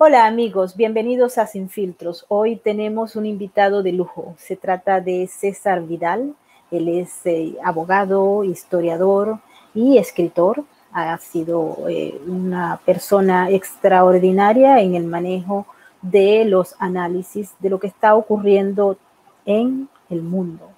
Hola amigos, bienvenidos a Sin Filtros. Hoy tenemos un invitado de lujo. Se trata de César Vidal. Él es abogado, historiador y escritor. Ha sido una persona extraordinaria en el manejo de los análisis de lo que está ocurriendo en el mundo,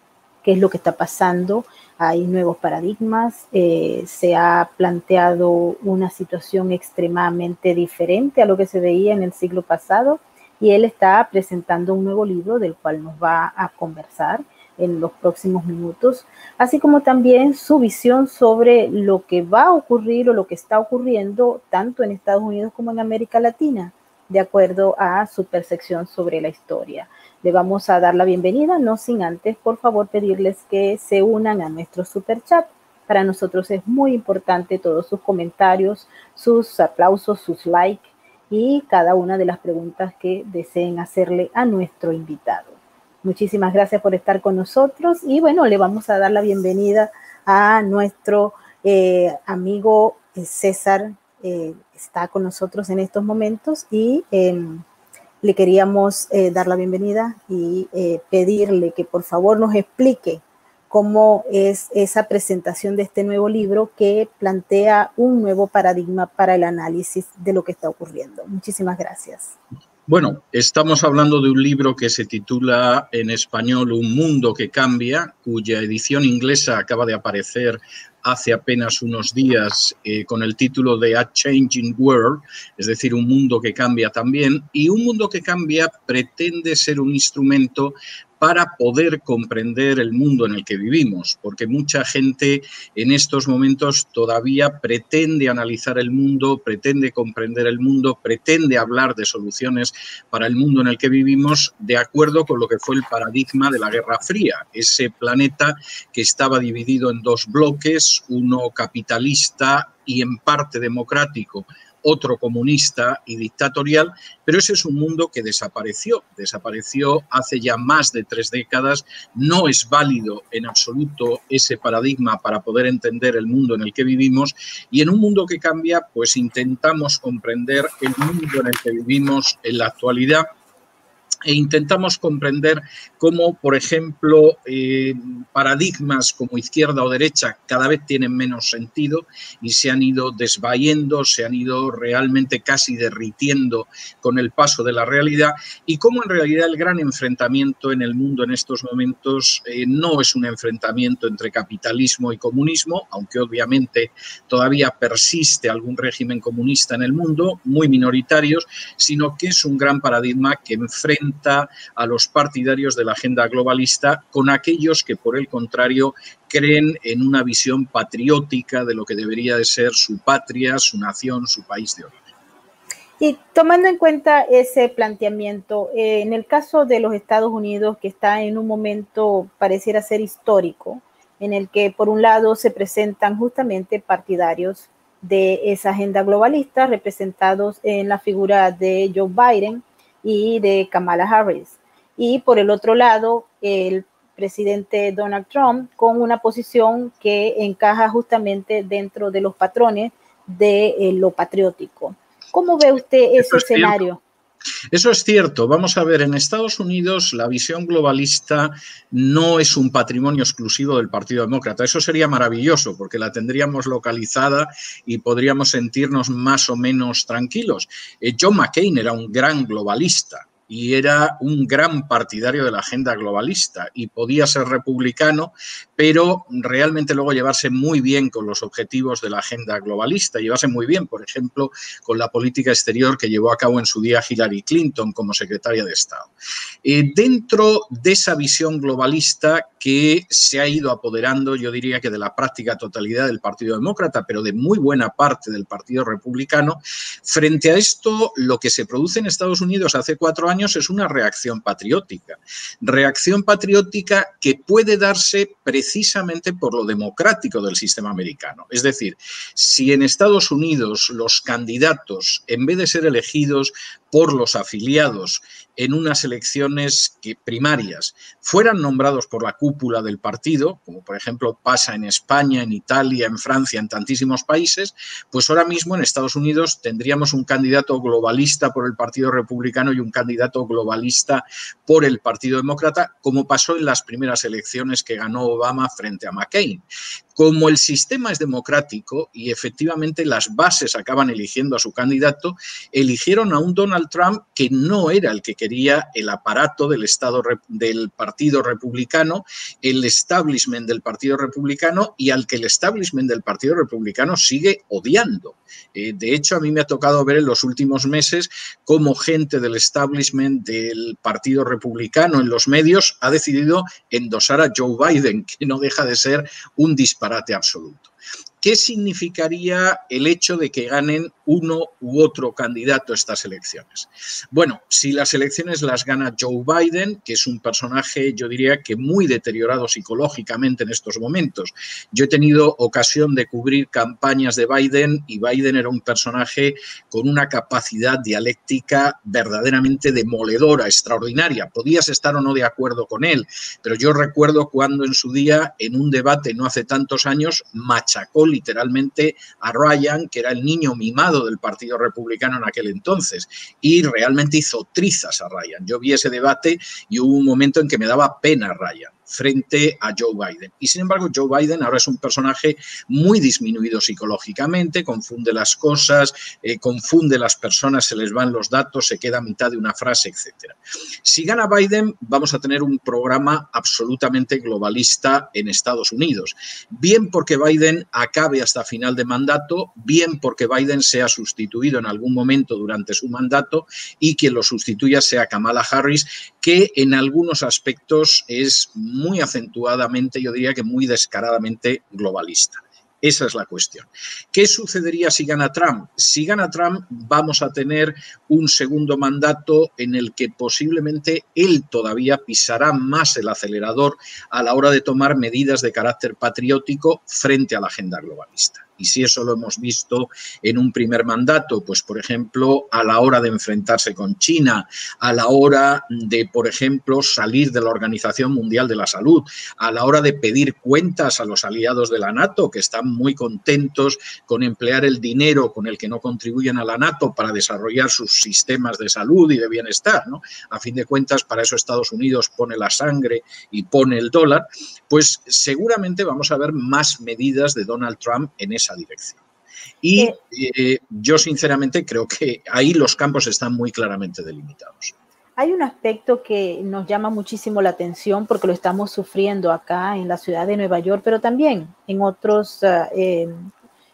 qué es lo que está pasando. Hay nuevos paradigmas, se ha planteado una situación extremadamente diferente a lo que se veía en el siglo pasado y él está presentando un nuevo libro del cual nos va a conversar en los próximos minutos, así como también su visión sobre lo que va a ocurrir o lo que está ocurriendo tanto en Estados Unidos como en América Latina, de acuerdo a su percepción sobre la historia. Le vamos a dar la bienvenida, no sin antes, por favor, pedirles que se unan a nuestro super chat. Para nosotros es muy importante todos sus comentarios, sus aplausos, sus likes y cada una de las preguntas que deseen hacerle a nuestro invitado. Muchísimas gracias por estar con nosotros y bueno, le vamos a dar la bienvenida a nuestro amigo César. Está con nosotros en estos momentos y le queríamos dar la bienvenida y pedirle que por favor nos explique cómo es esa presentación de este nuevo libro que plantea un nuevo paradigma para el análisis de lo que está ocurriendo. Muchísimas gracias. Bueno, estamos hablando de un libro que se titula en español Un mundo que cambia, cuya edición inglesa acaba de aparecer hace apenas unos días con el título de A Changing World, es decir, un mundo que cambia también, y un mundo que cambia pretende ser un instrumento para poder comprender el mundo en el que vivimos, porque mucha gente en estos momentos todavía pretende analizar el mundo, pretende comprender el mundo, pretende hablar de soluciones para el mundo en el que vivimos de acuerdo con lo que fue el paradigma de la Guerra Fría, ese planeta que estaba dividido en dos bloques, uno capitalista y en parte democrático, otro comunista y dictatorial, pero ese es un mundo que desapareció hace ya más de 3 décadas, no es válido en absoluto ese paradigma para poder entender el mundo en el que vivimos y en un mundo que cambia, pues intentamos comprender el mundo en el que vivimos en la actualidad e intentamos comprender cómo, por ejemplo, paradigmas como izquierda o derecha cada vez tienen menos sentido y se han ido desvayendo, se han ido realmente casi derritiendo con el paso de la realidad y cómo en realidad el gran enfrentamiento en el mundo en estos momentos no es un enfrentamiento entre capitalismo y comunismo, aunque obviamente todavía persiste algún régimen comunista en el mundo, muy minoritarios, sino que es un gran paradigma que enfrenta a los partidarios de la agenda globalista con aquellos que, por el contrario, creen en una visión patriótica de lo que debería de ser su patria, su nación, su país de origen. Y tomando en cuenta ese planteamiento, en el caso de los Estados Unidos, que está en un momento pareciera ser histórico, en el que por un lado se presentan justamente partidarios de esa agenda globalista, representados en la figura de Joe Biden y de Kamala Harris. Y por el otro lado, el presidente Donald Trump con una posición que encaja justamente dentro de los patrones de lo patriótico. ¿Cómo ve usted ese escenario? Eso es cierto. Vamos a ver, en Estados Unidos la visión globalista no es un patrimonio exclusivo del Partido Demócrata. Eso sería maravilloso porque la tendríamos localizada y podríamos sentirnos más o menos tranquilos. John McCain era un gran globalista y era un gran partidario de la agenda globalista y podía ser republicano, pero realmente luego llevarse muy bien con los objetivos de la agenda globalista, llevarse muy bien, por ejemplo, con la política exterior que llevó a cabo en su día Hillary Clinton como secretaria de Estado. Dentro de esa visión globalista que se ha ido apoderando, yo diría que de la práctica totalidad del Partido Demócrata, pero de muy buena parte del Partido Republicano, frente a esto, lo que se produce en Estados Unidos hace 4 años es una reacción patriótica que puede darse precisamente por lo democrático del sistema americano. Es decir, si en Estados Unidos los candidatos, en vez de ser elegidos por los afiliados en unas elecciones primarias fueran nombrados por la cúpula del partido, como por ejemplo pasa en España, en Italia, en Francia, en tantísimos países, pues ahora mismo en Estados Unidos tendríamos un candidato globalista por el Partido Republicano y un candidato globalista por el Partido Demócrata, como pasó en las primeras elecciones que ganó Obama frente a McCain. Como el sistema es democrático y efectivamente las bases acaban eligiendo a su candidato, eligieron a un Donald Trump que no era el que quería el aparato del Partido Republicano, el establishment del Partido Republicano, y al que el establishment del Partido Republicano sigue odiando. De hecho, a mí me ha tocado ver en los últimos meses cómo gente del establishment del Partido Republicano en los medios ha decidido endosar a Joe Biden, que no deja de ser un disparate absoluto. ¿Qué significaría el hecho de que ganen uno u otro candidato estas elecciones? Bueno, si las elecciones las gana Joe Biden, que es un personaje, yo diría que muy deteriorado psicológicamente en estos momentos. Yo he tenido ocasión de cubrir campañas de Biden y Biden era un personaje con una capacidad dialéctica verdaderamente demoledora, extraordinaria. Podías estar o no de acuerdo con él, pero yo recuerdo cuando en su día, en un debate no hace tantos años, machacó literalmente a Ryan, que era el niño mimado del Partido Republicano en aquel entonces, y realmente hizo trizas a Ryan. Yo vi ese debate y hubo un momento en que me daba pena Ryan frente a Joe Biden. Y sin embargo, Joe Biden ahora es un personaje muy disminuido psicológicamente, confunde las cosas, confunde las personas, se les van los datos, se queda a mitad de una frase, etc. Si gana Biden, vamos a tener un programa absolutamente globalista en Estados Unidos. Bien porque Biden acabe hasta final de mandato, bien porque Biden sea sustituido en algún momento durante su mandato y quien lo sustituya sea Kamala Harris, que en algunos aspectos es muy acentuadamente, yo diría que muy descaradamente globalista. Esa es la cuestión. ¿Qué sucedería si gana Trump? Si gana Trump, vamos a tener un segundo mandato en el que posiblemente él todavía pisará más el acelerador a la hora de tomar medidas de carácter patriótico frente a la agenda globalista. Y si eso lo hemos visto en un primer mandato, pues por ejemplo, a la hora de enfrentarse con China, a la hora de, por ejemplo, salir de la Organización Mundial de la Salud, a la hora de pedir cuentas a los aliados de la NATO, que están muy contentos con emplear el dinero con el que no contribuyen a la NATO para desarrollar sus sistemas de salud y de bienestar, ¿no? A fin de cuentas, para eso Estados Unidos pone la sangre y pone el dólar, pues seguramente vamos a ver más medidas de Donald Trump en esa dirección. Y yo sinceramente creo que ahí los campos están muy claramente delimitados. Hay un aspecto que nos llama muchísimo la atención porque lo estamos sufriendo acá en la ciudad de Nueva York, pero también en otros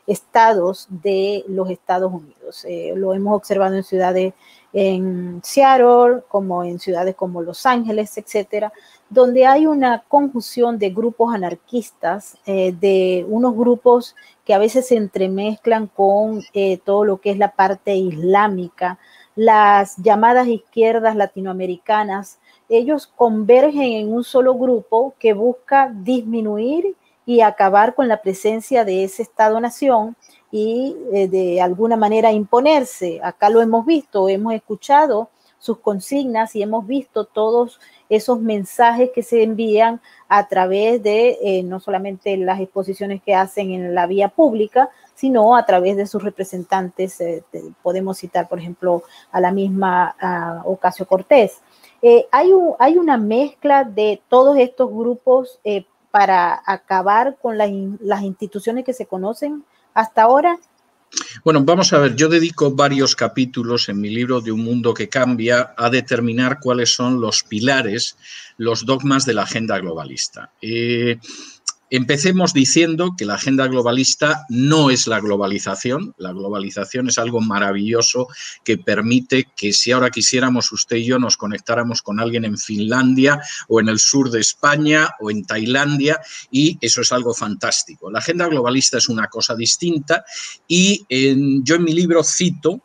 estados de los Estados Unidos. Lo hemos observado en ciudades en Seattle, como en ciudades como Los Ángeles, etcétera, donde hay una conjunción de grupos anarquistas, de unos grupos que a veces se entremezclan con todo lo que es la parte islámica, las llamadas izquierdas latinoamericanas. Ellos convergen en un solo grupo que busca disminuir y acabar con la presencia de ese Estado-nación y de alguna manera imponerse. Acá lo hemos visto, hemos escuchado sus consignas y hemos visto todos esos mensajes que se envían a través de no solamente las exposiciones que hacen en la vía pública, sino a través de sus representantes. Podemos citar, por ejemplo, a la misma Ocasio-Cortez. Hay una mezcla de todos estos grupos para acabar con las instituciones que se conocen hasta ahora. Bueno, vamos a ver, yo dedico varios capítulos en mi libro de Un mundo que cambia a determinar cuáles son los pilares, los dogmas de la agenda globalista. Empecemos diciendo que la agenda globalista no es la globalización. La globalización es algo maravilloso que permite que si ahora quisiéramos usted y yo nos conectáramos con alguien en Finlandia o en el sur de España o en Tailandia, y eso es algo fantástico. La agenda globalista es una cosa distinta y yo en mi libro cito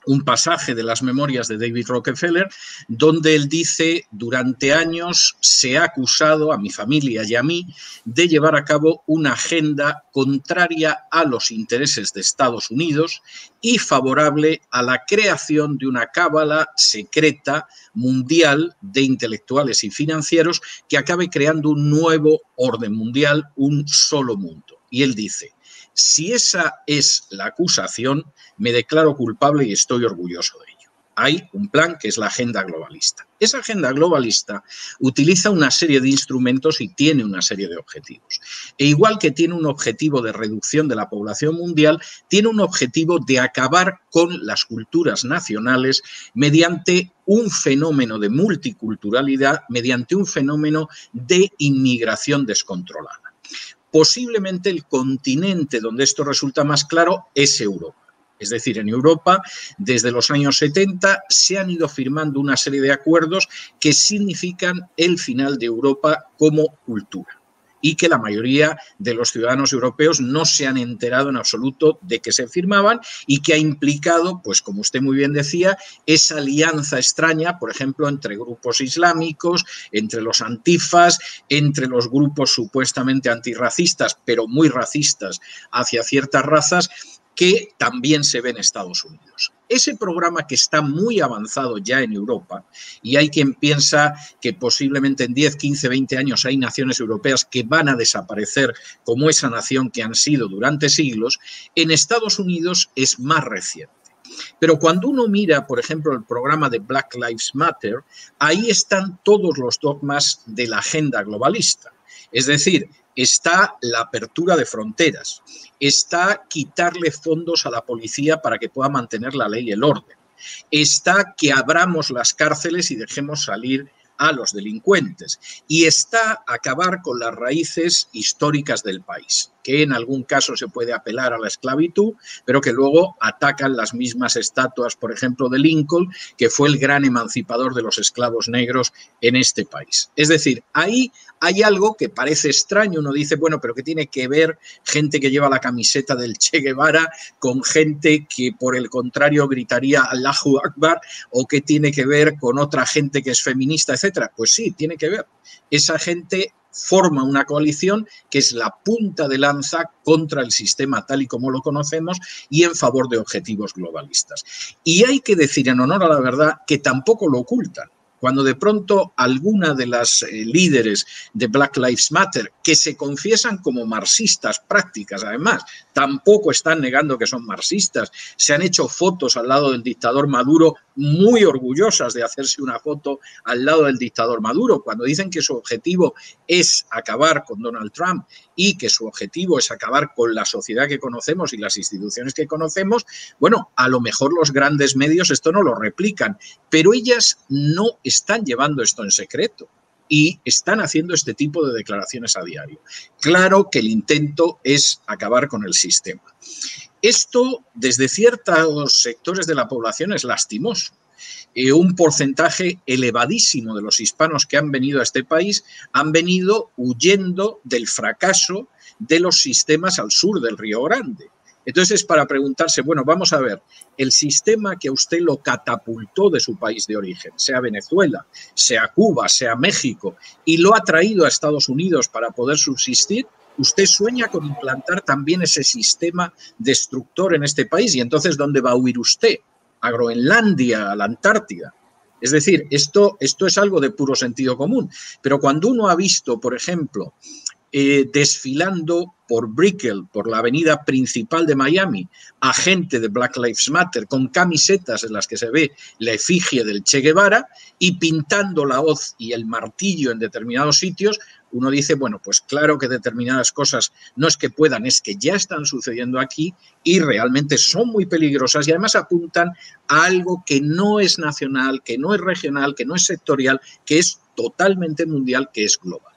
un pasaje de las memorias de David Rockefeller, donde él dice: durante años se ha acusado a mi familia y a mí de llevar a cabo una agenda contraria a los intereses de Estados Unidos y favorable a la creación de una cábala secreta mundial de intelectuales y financieros que acabe creando un nuevo orden mundial, un solo mundo. Y él dice: si esa es la acusación, me declaro culpable y estoy orgulloso de ello. Hay un plan que es la agenda globalista. Esa agenda globalista utiliza una serie de instrumentos y tiene una serie de objetivos. E igual que tiene un objetivo de reducción de la población mundial, tiene un objetivo de acabar con las culturas nacionales mediante un fenómeno de multiculturalidad, mediante un fenómeno de inmigración descontrolada. Posiblemente el continente donde esto resulta más claro es Europa. Es decir, en Europa, desde los años 70, se han ido firmando una serie de acuerdos que significan el final de Europa como cultura y que la mayoría de los ciudadanos europeos no se han enterado en absoluto de que se firmaban y que ha implicado, pues como usted muy bien decía, esa alianza extraña, por ejemplo, entre grupos islámicos, entre los antifas, entre los grupos supuestamente antirracistas, pero muy racistas hacia ciertas razas, que también se ve en Estados Unidos. Ese programa que está muy avanzado ya en Europa, y hay quien piensa que posiblemente en 10, 15, 20 años hay naciones europeas que van a desaparecer como esa nación que han sido durante siglos, en Estados Unidos es más reciente. Pero cuando uno mira, por ejemplo, el programa de Black Lives Matter, ahí están todos los dogmas de la agenda globalista. Es decir, está la apertura de fronteras, está quitarle fondos a la policía para que pueda mantener la ley y el orden, está que abramos las cárceles y dejemos salir a los delincuentes, y está acabar con las raíces históricas del país, que en algún caso se puede apelar a la esclavitud, pero que luego atacan las mismas estatuas, por ejemplo, de Lincoln, que fue el gran emancipador de los esclavos negros en este país. Es decir, ahí hay algo que parece extraño. Uno dice, bueno, pero ¿qué tiene que ver gente que lleva la camiseta del Che Guevara con gente que, por el contrario, gritaría Allahu Akbar? ¿O qué tiene que ver con otra gente que es feminista, etcétera? Pues sí, tiene que ver. Esa gente forma una coalición que es la punta de lanza contra el sistema tal y como lo conocemos y en favor de objetivos globalistas. Y hay que decir, en honor a la verdad, que tampoco lo ocultan. Cuando de pronto alguna de las líderes de Black Lives Matter, que se confiesan como marxistas prácticas, además, tampoco están negando que son marxistas, se han hecho fotos al lado del dictador Maduro, muy orgullosas de hacerse una foto al lado del dictador Maduro, cuando dicen que su objetivo es acabar con Donald Trump y que su objetivo es acabar con la sociedad que conocemos y las instituciones que conocemos. Bueno, a lo mejor los grandes medios esto no lo replican, pero ellas no están llevando esto en secreto y están haciendo este tipo de declaraciones a diario. Claro que el intento es acabar con el sistema. Esto, desde ciertos sectores de la población, es lastimoso. Un porcentaje elevadísimo de los hispanos que han venido a este país han venido huyendo del fracaso de los sistemas al sur del Río Grande. Entonces es para preguntarse, bueno, vamos a ver, el sistema que a usted lo catapultó de su país de origen, sea Venezuela, sea Cuba, sea México, y lo ha traído a Estados Unidos para poder subsistir, ¿usted sueña con implantar también ese sistema destructor en este país? Y entonces, ¿dónde va a huir usted? ¿A Groenlandia, a la Antártida? Es decir, esto es algo de puro sentido común. Pero cuando uno ha visto, por ejemplo, desfilando por Brickell, por la avenida principal de Miami, a gente de Black Lives Matter con camisetas en las que se ve la efigie del Che Guevara y pintando la hoz y el martillo en determinados sitios, uno dice, bueno, pues claro que determinadas cosas no es que puedan, es que ya están sucediendo aquí y realmente son muy peligrosas y además apuntan a algo que no es nacional, que no es regional, que no es sectorial, que es totalmente mundial, que es global.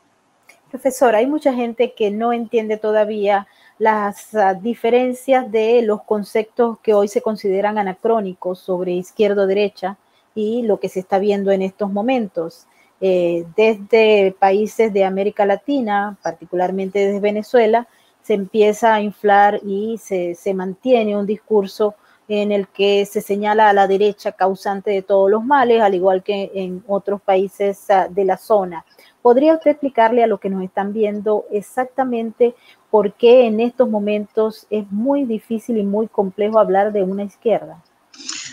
Profesor, hay mucha gente que no entiende todavía las diferencias de los conceptos que hoy se consideran anacrónicos sobre izquierda-derecha y lo que se está viendo en estos momentos. Desde países de América Latina, particularmente desde Venezuela, se empieza a inflar y se mantiene un discurso en el que se señala a la derecha causante de todos los males, al igual que en otros países de la zona. ¿Podría usted explicarle a los que nos están viendo exactamente por qué en estos momentos es muy difícil y muy complejo hablar de una izquierda?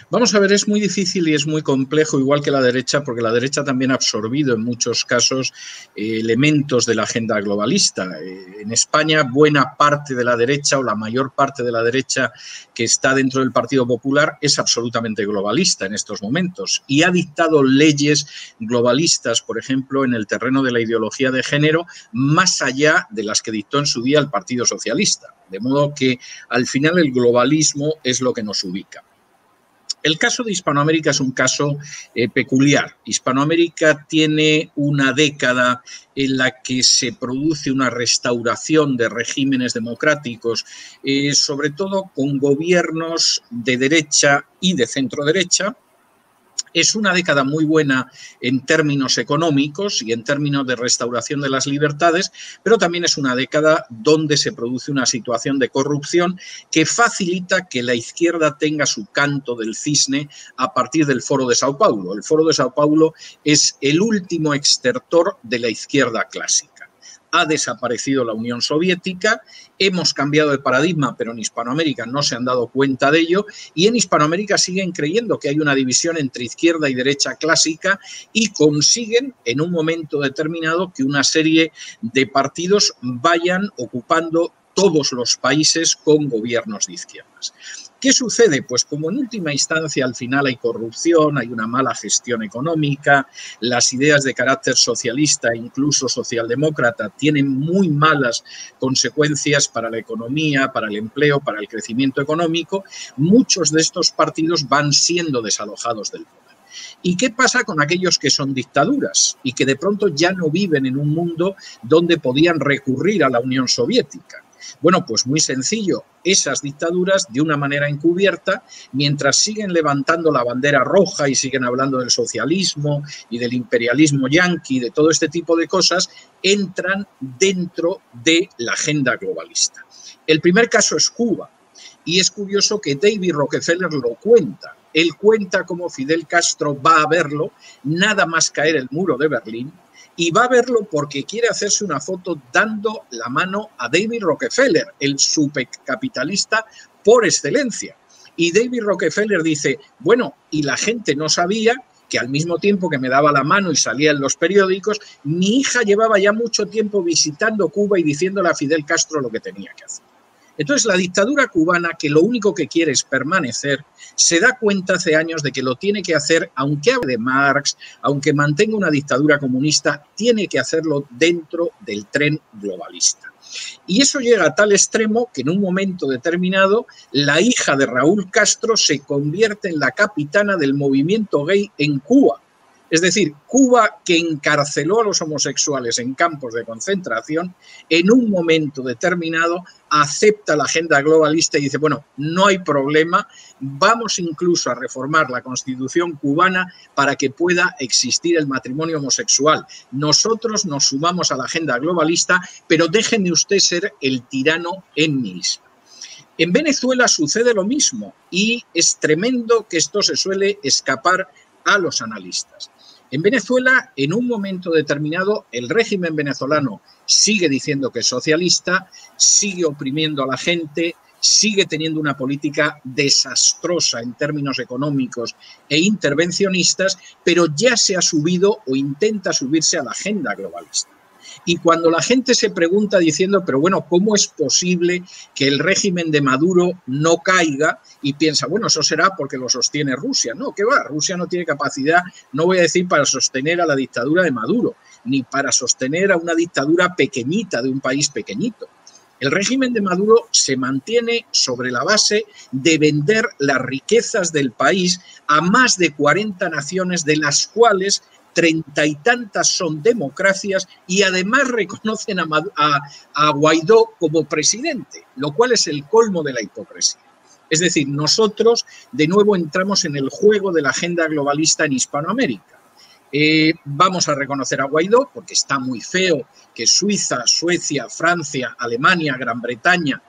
Vamos a ver, es muy difícil y es muy complejo, igual que la derecha, porque la derecha también ha absorbido en muchos casos elementos de la agenda globalista. En España, buena parte de la derecha o la mayor parte de la derecha que está dentro del Partido Popular es absolutamente globalista en estos momentos y ha dictado leyes globalistas, por ejemplo, en el terreno de la ideología de género, más allá de las que dictó en su día el Partido Socialista. De modo que al final el globalismo es lo que nos ubica. El caso de Hispanoamérica es un caso peculiar. Hispanoamérica tiene una década en la que se produce una restauración de regímenes democráticos, sobre todo con gobiernos de derecha y de centro derecha. Es una década muy buena en términos económicos y en términos de restauración de las libertades, pero también es una década donde se produce una situación de corrupción que facilita que la izquierda tenga su canto del cisne a partir del Foro de Sao Paulo. El Foro de Sao Paulo es el último extertor de la izquierda clásica. Ha desaparecido la Unión Soviética, hemos cambiado de paradigma, pero en Hispanoamérica no se han dado cuenta de ello y en Hispanoamérica siguen creyendo que hay una división entre izquierda y derecha clásica y consiguen en un momento determinado que una serie de partidos vayan ocupando todos los países con gobiernos de izquierdas. ¿Qué sucede? Pues como en última instancia al final hay corrupción, hay una mala gestión económica, las ideas de carácter socialista e incluso socialdemócrata tienen muy malas consecuencias para la economía, para el empleo, para el crecimiento económico, muchos de estos partidos van siendo desalojados del poder. ¿Y qué pasa con aquellos que son dictaduras y que de pronto ya no viven en un mundo donde podían recurrir a la Unión Soviética? Bueno, pues muy sencillo, esas dictaduras de una manera encubierta, mientras siguen levantando la bandera roja y siguen hablando del socialismo y del imperialismo yanqui, de todo este tipo de cosas, entran dentro de la agenda globalista. El primer caso es Cuba y es curioso que David Rockefeller lo cuenta. Él cuenta cómo Fidel Castro va a verlo nada más caer el muro de Berlín y va a verlo porque quiere hacerse una foto dando la mano a David Rockefeller, el supercapitalista por excelencia. Y David Rockefeller dice, bueno, y la gente no sabía que al mismo tiempo que me daba la mano y salía en los periódicos, mi hija llevaba ya mucho tiempo visitando Cuba y diciéndole a Fidel Castro lo que tenía que hacer. Entonces, la dictadura cubana, que lo único que quiere es permanecer, se da cuenta hace años de que lo tiene que hacer, aunque hable de Marx, aunque mantenga una dictadura comunista, tiene que hacerlo dentro del tren globalista. Y eso llega a tal extremo que en un momento determinado la hija de Raúl Castro se convierte en la capitana del movimiento gay en Cuba. Es decir, Cuba, que encarceló a los homosexuales en campos de concentración, en un momento determinado acepta la agenda globalista y dice, bueno, no hay problema, vamos incluso a reformar la Constitución cubana para que pueda existir el matrimonio homosexual. Nosotros nos sumamos a la agenda globalista, pero déjeme usted ser el tirano en mí mismo. En Venezuela sucede lo mismo y es tremendo que esto se suele escapar a los analistas. En Venezuela, en un momento determinado, el régimen venezolano sigue diciendo que es socialista, sigue oprimiendo a la gente, sigue teniendo una política desastrosa en términos económicos e intervencionistas, pero ya se ha subido o intenta subirse a la agenda globalista. Y cuando la gente se pregunta diciendo, pero bueno, ¿cómo es posible que el régimen de Maduro no caiga? Y piensa, bueno, eso será porque lo sostiene Rusia. No, ¿qué va? Rusia no tiene capacidad, no voy a decir para sostener a la dictadura de Maduro, ni para sostener a una dictadura pequeñita de un país pequeñito. El régimen de Maduro se mantiene sobre la base de vender las riquezas del país a más de 40 naciones, de las cuales 30 y tantas son democracias y además reconocen a Guaidó como presidente, lo cual es el colmo de la hipocresía. Es decir, nosotros de nuevo entramos en el juego de la agenda globalista en Hispanoamérica. Vamos a reconocer a Guaidó porque está muy feo que Suiza, Suecia, Francia, Alemania, Gran Bretaña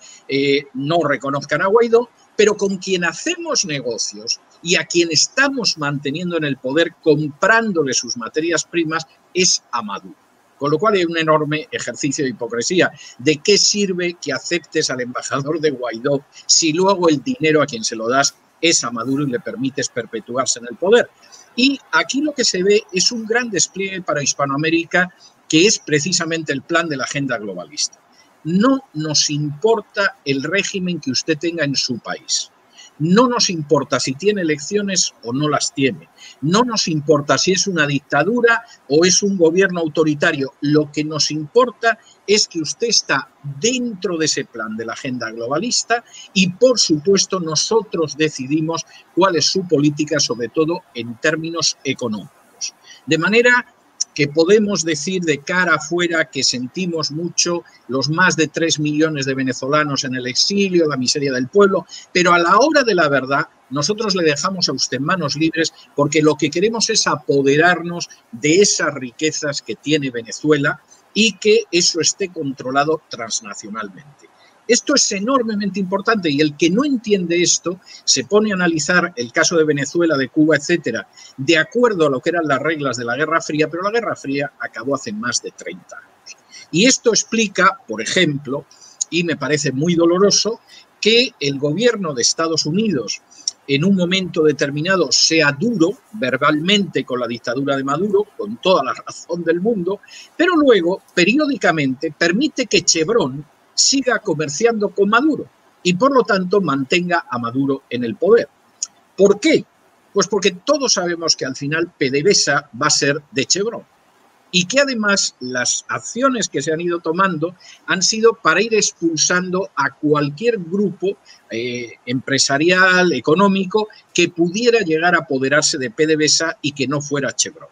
no reconozcan a Guaidó, pero con quien hacemos negocios y a quien estamos manteniendo en el poder comprándole sus materias primas es a Maduro. Con lo cual hay un enorme ejercicio de hipocresía. ¿De qué sirve que aceptes al embajador de Guaidó si luego el dinero a quien se lo das es a Maduro y le permites perpetuarse en el poder? Y aquí lo que se ve es un gran despliegue para Hispanoamérica, que es precisamente el plan de la agenda globalista. No nos importa el régimen que usted tenga en su país. No nos importa si tiene elecciones o no las tiene. No nos importa si es una dictadura o es un gobierno autoritario. Lo que nos importa es que usted está dentro de ese plan de la agenda globalista y, por supuesto, nosotros decidimos cuál es su política, sobre todo en términos económicos. De manera que podemos decir de cara afuera que sentimos mucho los más de 3 millones de venezolanos en el exilio, la miseria del pueblo, pero a la hora de la verdad nosotros le dejamos a usted manos libres porque lo que queremos es apoderarnos de esas riquezas que tiene Venezuela y que eso esté controlado transnacionalmente. Esto es enormemente importante y el que no entiende esto se pone a analizar el caso de Venezuela, de Cuba, etcétera, de acuerdo a lo que eran las reglas de la Guerra Fría, pero la Guerra Fría acabó hace más de 30 años. Y esto explica, por ejemplo, y me parece muy doloroso, que el gobierno de Estados Unidos en un momento determinado sea duro verbalmente con la dictadura de Maduro, con toda la razón del mundo, pero luego periódicamente permite que Chevron siga comerciando con Maduro y por lo tanto mantenga a Maduro en el poder. ¿Por qué? Pues porque todos sabemos que al final PDVSA va a ser de Chevron y que además las acciones que se han ido tomando han sido para ir expulsando a cualquier grupo empresarial, económico, que pudiera llegar a apoderarse de PDVSA y que no fuera Chevron.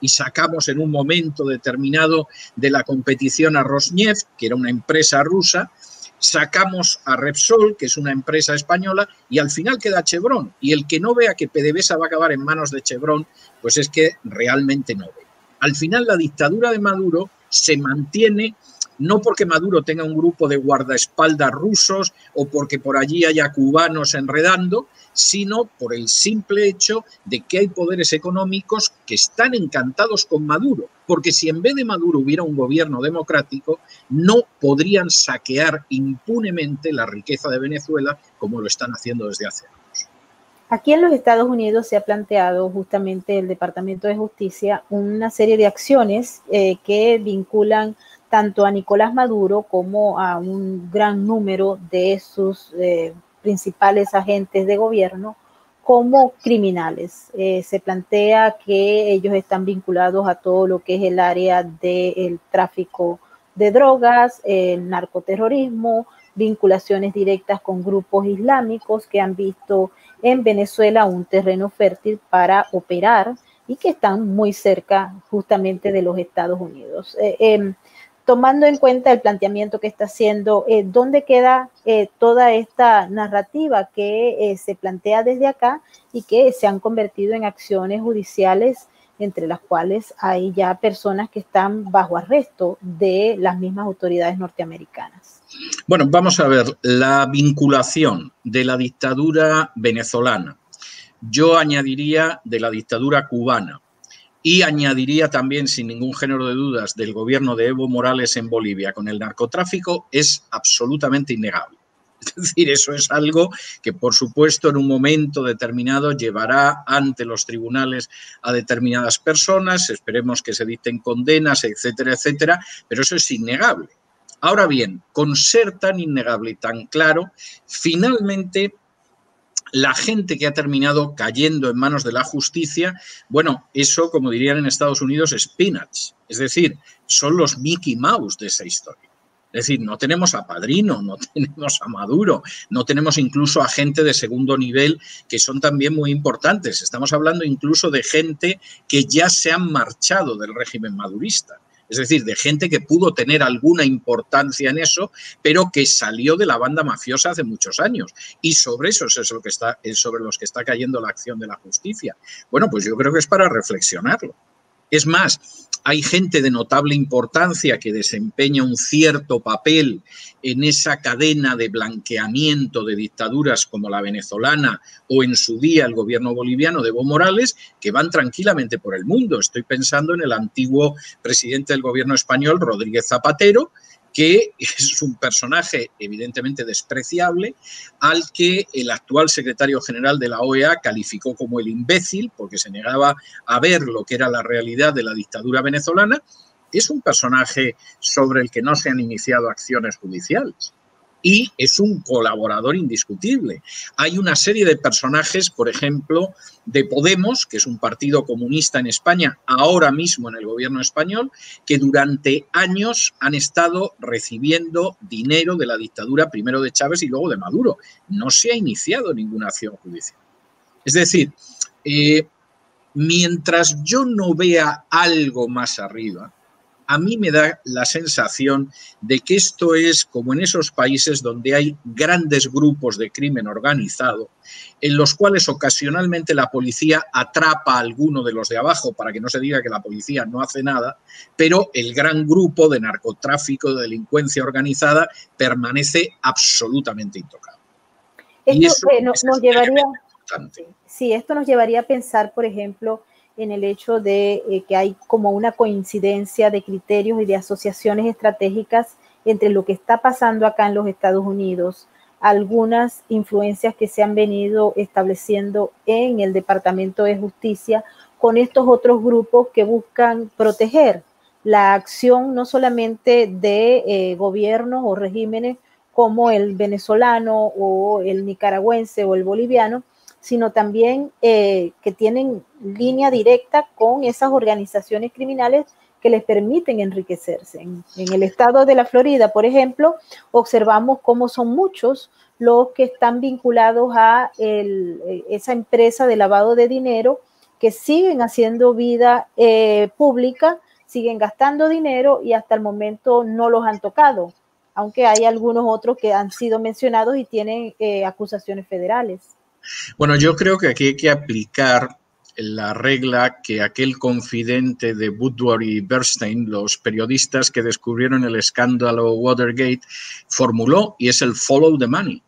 Y sacamos en un momento determinado de la competición a Rosneft, que era una empresa rusa, sacamos a Repsol, que es una empresa española, y al final queda Chevron. Y el que no vea que PDVSA va a acabar en manos de Chevron, pues es que realmente no ve. Al final la dictadura de Maduro se mantiene no porque Maduro tenga un grupo de guardaespaldas rusos o porque por allí haya cubanos enredando, sino por el simple hecho de que hay poderes económicos que están encantados con Maduro, porque si en vez de Maduro hubiera un gobierno democrático, no podrían saquear impunemente la riqueza de Venezuela como lo están haciendo desde hace años. Aquí en los Estados Unidos se ha planteado justamente el Departamento de Justicia una serie de acciones que vinculan tanto a Nicolás Maduro como a un gran número de sus principales agentes de gobierno como criminales. Se plantea que ellos están vinculados a todo lo que es el área del tráfico de drogas, el narcoterrorismo, vinculaciones directas con grupos islámicos que han visto en Venezuela un terreno fértil para operar y que están muy cerca justamente de los Estados Unidos. Tomando en cuenta el planteamiento que está haciendo, ¿dónde queda toda esta narrativa que se plantea desde acá y que se han convertido en acciones judiciales, entre las cuales hay ya personas que están bajo arresto de las mismas autoridades norteamericanas? Bueno, vamos a ver, la vinculación de la dictadura venezolana, yo añadiría de la dictadura cubana, y añadiría también, sin ningún género de dudas, del gobierno de Evo Morales en Bolivia con el narcotráfico, es absolutamente innegable. Es decir, eso es algo que, por supuesto, en un momento determinado llevará ante los tribunales a determinadas personas, esperemos que se dicten condenas, etcétera, etcétera, pero eso es innegable. Ahora bien, con ser tan innegable y tan claro, finalmente la gente que ha terminado cayendo en manos de la justicia, bueno, eso, como dirían en Estados Unidos, es peanuts. Es decir, son los Mickey Mouse de esa historia. Es decir, no tenemos a Padrino, no tenemos a Maduro, no tenemos incluso a gente de segundo nivel que son también muy importantes. Estamos hablando incluso de gente que ya se han marchado del régimen madurista. Es decir, de gente que pudo tener alguna importancia en eso, pero que salió de la banda mafiosa hace muchos años. Y sobre eso es lo que está, sobre los que está cayendo la acción de la justicia. Bueno, pues yo creo que es para reflexionarlo. Es más, hay gente de notable importancia que desempeña un cierto papel en esa cadena de blanqueamiento de dictaduras como la venezolana o en su día el gobierno boliviano de Evo Morales, que van tranquilamente por el mundo. Estoy pensando en el antiguo presidente del gobierno español, Rodríguez Zapatero, que es un personaje evidentemente despreciable, al que el actual secretario general de la OEA calificó como el imbécil, porque se negaba a ver lo que era la realidad de la dictadura venezolana. Es un personaje sobre el que no se han iniciado acciones judiciales y es un colaborador indiscutible. Hay una serie de personajes, por ejemplo, de Podemos, que es un partido comunista en España, ahora mismo en el gobierno español, que durante años han estado recibiendo dinero de la dictadura, primero de Chávez y luego de Maduro. No se ha iniciado ninguna acción judicial. Es decir, mientras yo no vea algo más arriba, a mí me da la sensación de que esto es como en esos países donde hay grandes grupos de crimen organizado, en los cuales ocasionalmente la policía atrapa a alguno de los de abajo para que no se diga que la policía no hace nada, pero el gran grupo de narcotráfico, de delincuencia organizada, permanece absolutamente intocado. Esto nos llevaría, sí, esto nos llevaría a pensar, por ejemplo, en el hecho de que hay como una coincidencia de criterios y de asociaciones estratégicas entre lo que está pasando acá en los Estados Unidos, algunas influencias que se han venido estableciendo en el Departamento de Justicia con estos otros grupos que buscan proteger la acción no solamente de gobiernos o regímenes como el venezolano o el nicaragüense o el boliviano, sino también que tienen línea directa con esas organizaciones criminales que les permiten enriquecerse. En el estado de la Florida, por ejemplo, observamos cómo son muchos los que están vinculados a esa empresa de lavado de dinero, que siguen haciendo vida pública, siguen gastando dinero y hasta el momento no los han tocado, aunque hay algunos otros que han sido mencionados y tienen acusaciones federales. Bueno, yo creo que aquí hay que aplicar la regla que aquel confidente de Woodward y Bernstein, los periodistas que descubrieron el escándalo Watergate, formuló, y es el follow the money.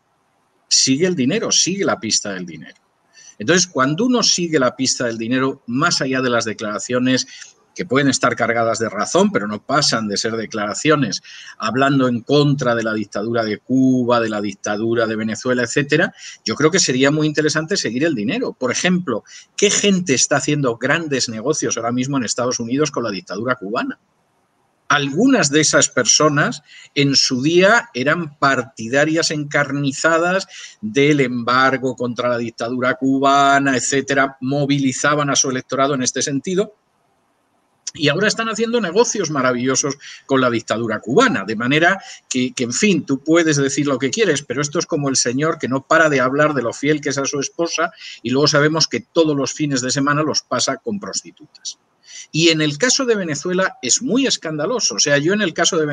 Sigue el dinero, sigue la pista del dinero. Entonces, cuando uno sigue la pista del dinero, más allá de las declaraciones que pueden estar cargadas de razón, pero no pasan de ser declaraciones hablando en contra de la dictadura de Cuba, de la dictadura de Venezuela, etcétera, yo creo que sería muy interesante seguir el dinero. Por ejemplo, ¿qué gente está haciendo grandes negocios ahora mismo en Estados Unidos con la dictadura cubana? Algunas de esas personas en su día eran partidarias encarnizadas del embargo contra la dictadura cubana, etcétera, movilizaban a su electorado en este sentido. Y ahora están haciendo negocios maravillosos con la dictadura cubana, de manera que, en fin, tú puedes decir lo que quieres, pero esto es como el señor que no para de hablar de lo fiel que es a su esposa y luego sabemos que todos los fines de semana los pasa con prostitutas. Y en el caso de Venezuela es muy escandaloso. O sea, yo en el caso de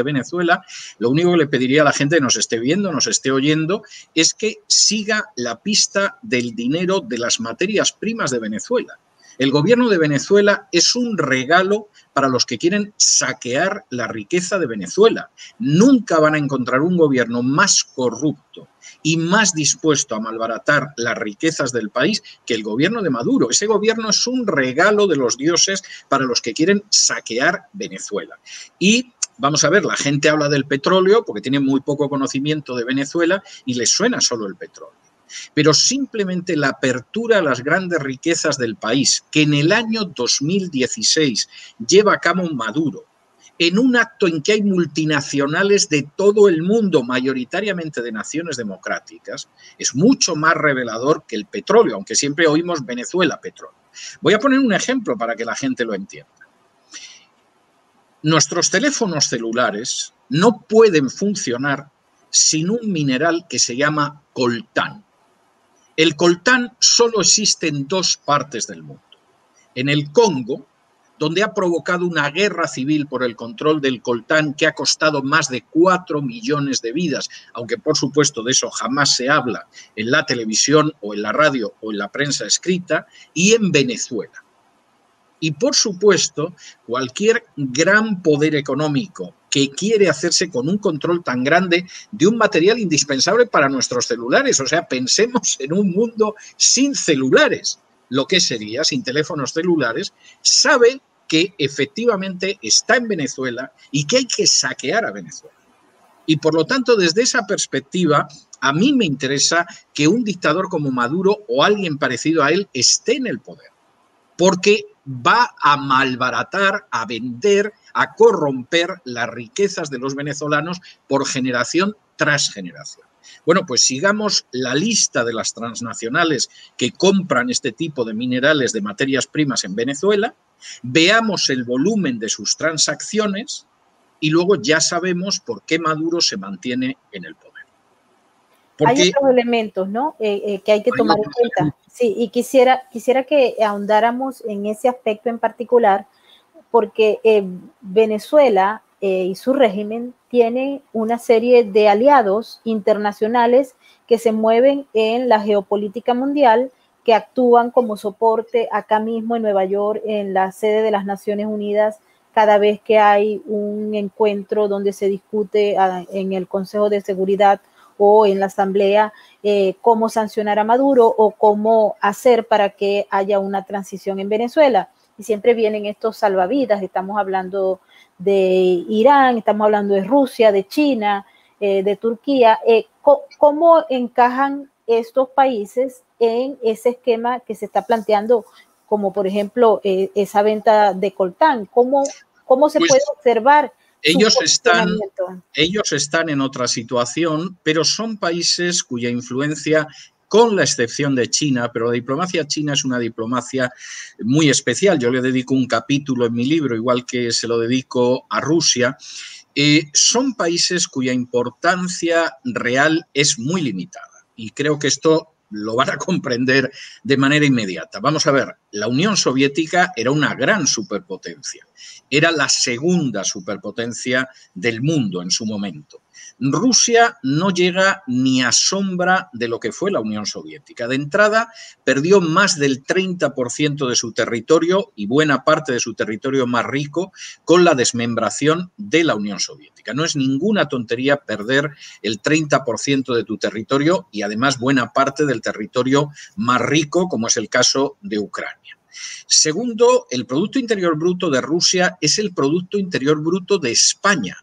Venezuela, lo único que le pediría a la gente que nos esté viendo, nos esté oyendo, es que siga la pista del dinero de las materias primas de Venezuela. El gobierno de Venezuela es un regalo para los que quieren saquear la riqueza de Venezuela. Nunca van a encontrar un gobierno más corrupto y más dispuesto a malbaratar las riquezas del país que el gobierno de Maduro. Ese gobierno es un regalo de los dioses para los que quieren saquear Venezuela. Y vamos a ver, la gente habla del petróleo porque tiene muy poco conocimiento de Venezuela y les suena solo el petróleo. Pero simplemente la apertura a las grandes riquezas del país, que en el año 2016 lleva a cabo Maduro, en un acto en que hay multinacionales de todo el mundo, mayoritariamente de naciones democráticas, es mucho más revelador que el petróleo, aunque siempre oímos Venezuela, petróleo. Voy a poner un ejemplo para que la gente lo entienda. Nuestros teléfonos celulares no pueden funcionar sin un mineral que se llama coltán. El coltán solo existe en dos partes del mundo. En el Congo, donde ha provocado una guerra civil por el control del coltán que ha costado más de 4 millones de vidas, aunque por supuesto de eso jamás se habla en la televisión o en la radio o en la prensa escrita, y en Venezuela. Y, por supuesto, cualquier gran poder económico que quiere hacerse con un control tan grande de un material indispensable para nuestros celulares. O sea, pensemos en un mundo sin celulares, lo que sería sin teléfonos celulares, sabe que efectivamente está en Venezuela y que hay que saquear a Venezuela. Y por lo tanto, desde esa perspectiva, a mí me interesa que un dictador como Maduro o alguien parecido a él esté en el poder, porque va a malbaratar, a vender, a corromper las riquezas de los venezolanos por generación tras generación. Bueno, pues sigamos la lista de las transnacionales que compran este tipo de minerales, de materias primas en Venezuela, veamos el volumen de sus transacciones y luego ya sabemos por qué Maduro se mantiene en el poder. Porque hay otros elementos, ¿no? Que hay que tomar en cuenta. Sí, y quisiera que ahondáramos en ese aspecto en particular, porque Venezuela y su régimen tiene una serie de aliados internacionales que se mueven en la geopolítica mundial, que actúan como soporte acá mismo en Nueva York, en la sede de las Naciones Unidas, cada vez que hay un encuentro donde se discute en el Consejo de Seguridad o en la Asamblea cómo sancionar a Maduro o cómo hacer para que haya una transición en Venezuela. Y siempre vienen estos salvavidas, estamos hablando de Irán, estamos hablando de Rusia, de China, de Turquía. ¿Cómo encajan estos países en ese esquema que se está planteando, como por ejemplo esa venta de coltán? ¿Cómo se puede observar? Ellos están en otra situación, pero son países cuya influencia, con la excepción de China, pero la diplomacia china es una diplomacia muy especial. Yo le dedico un capítulo en mi libro, igual que se lo dedico a Rusia. Son países cuya importancia real es muy limitada y creo que esto lo van a comprender de manera inmediata. Vamos a ver, la Unión Soviética era una gran superpotencia, era la segunda superpotencia del mundo en su momento. Rusia no llega ni a sombra de lo que fue la Unión Soviética. De entrada, perdió más del 30% de su territorio y buena parte de su territorio más rico con la desmembración de la Unión Soviética. No es ninguna tontería perder el 30% de tu territorio y además buena parte del territorio más rico, como es el caso de Ucrania. Segundo, el Producto Interior Bruto de Rusia es el Producto Interior Bruto de España.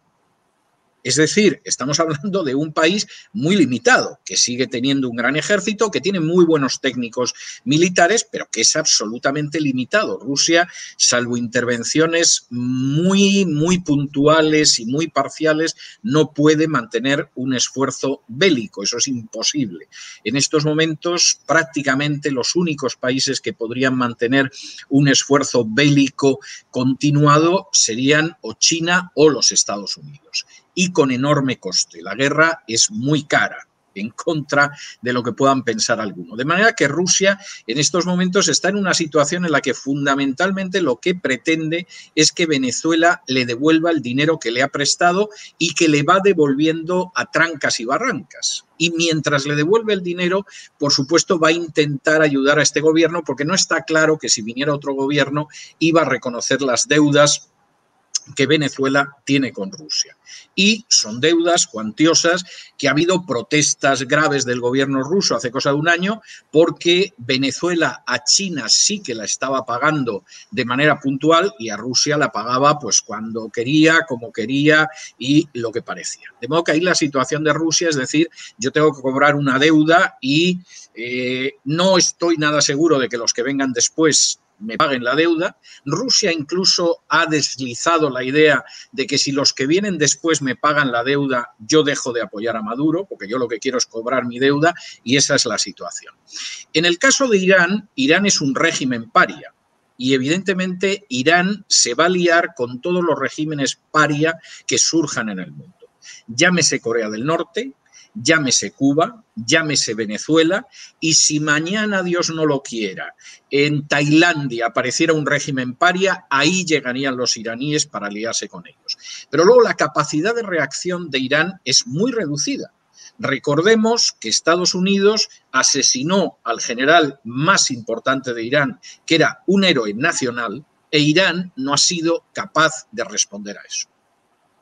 Es decir, estamos hablando de un país muy limitado, que sigue teniendo un gran ejército, que tiene muy buenos técnicos militares, pero que es absolutamente limitado. Rusia, salvo intervenciones muy puntuales y muy parciales, no puede mantener un esfuerzo bélico. Eso es imposible. En estos momentos, prácticamente los únicos países que podrían mantener un esfuerzo bélico continuado serían o China o los Estados Unidos. Y con enorme coste. La guerra es muy cara, en contra de lo que puedan pensar algunos. De manera que Rusia en estos momentos está en una situación en la que fundamentalmente lo que pretende es que Venezuela le devuelva el dinero que le ha prestado y que le va devolviendo a trancas y barrancas. Y mientras le devuelve el dinero, por supuesto, va a intentar ayudar a este gobierno porque no está claro que si viniera otro gobierno iba a reconocer las deudas que Venezuela tiene con Rusia. Y son deudas cuantiosas que ha habido protestas graves del gobierno ruso hace cosa de un año porque Venezuela a China sí que la estaba pagando de manera puntual y a Rusia la pagaba pues cuando quería, como quería y lo que parecía. De modo que ahí la situación de Rusia es decir, yo tengo que cobrar una deuda y no estoy nada seguro de que los que vengan después me paguen la deuda. Rusia incluso ha deslizado la idea de que si los que vienen después me pagan la deuda, yo dejo de apoyar a Maduro, porque yo lo que quiero es cobrar mi deuda, y esa es la situación. En el caso de Irán, Irán es un régimen paria, y evidentemente Irán se va a liar con todos los regímenes paria que surjan en el mundo. Llámese Corea del Norte, llámese Cuba, llámese Venezuela, y si mañana, Dios no lo quiera, en Tailandia apareciera un régimen paria, ahí llegarían los iraníes para aliarse con ellos. Pero luego la capacidad de reacción de Irán es muy reducida. Recordemos que Estados Unidos asesinó al general más importante de Irán, que era un héroe nacional, E Irán no ha sido capaz de responder a eso.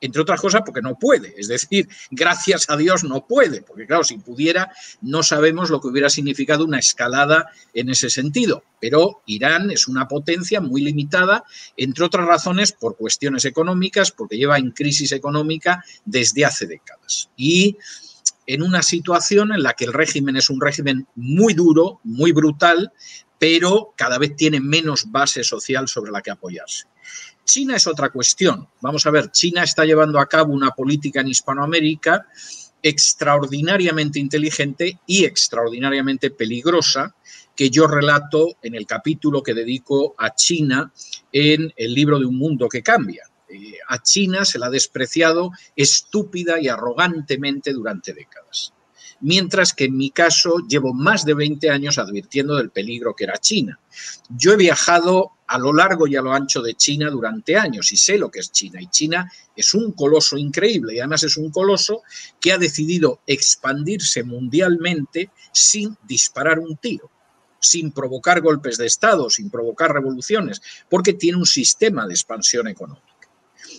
Entre otras cosas porque no puede, es decir, gracias a Dios no puede, porque claro, si pudiera no sabemos lo que hubiera significado una escalada en ese sentido, pero Irán es una potencia muy limitada, entre otras razones por cuestiones económicas, porque lleva en crisis económica desde hace décadas y en una situación en la que el régimen es un régimen muy duro, muy brutal, pero cada vez tiene menos base social sobre la que apoyarse. China es otra cuestión. Vamos a ver, China está llevando a cabo una política en Hispanoamérica extraordinariamente inteligente y extraordinariamente peligrosa que yo relato en el capítulo que dedico a China en el libro de Un mundo que cambia. A China se la ha despreciado estúpida y arrogantemente durante décadas. Mientras que en mi caso llevo más de 20 años advirtiendo del peligro que era China. Yo he viajado a lo largo y a lo ancho de China durante años y sé lo que es China. Y China es un coloso increíble y además es un coloso que ha decidido expandirse mundialmente sin disparar un tiro, sin provocar golpes de Estado, sin provocar revoluciones, porque tiene un sistema de expansión económica.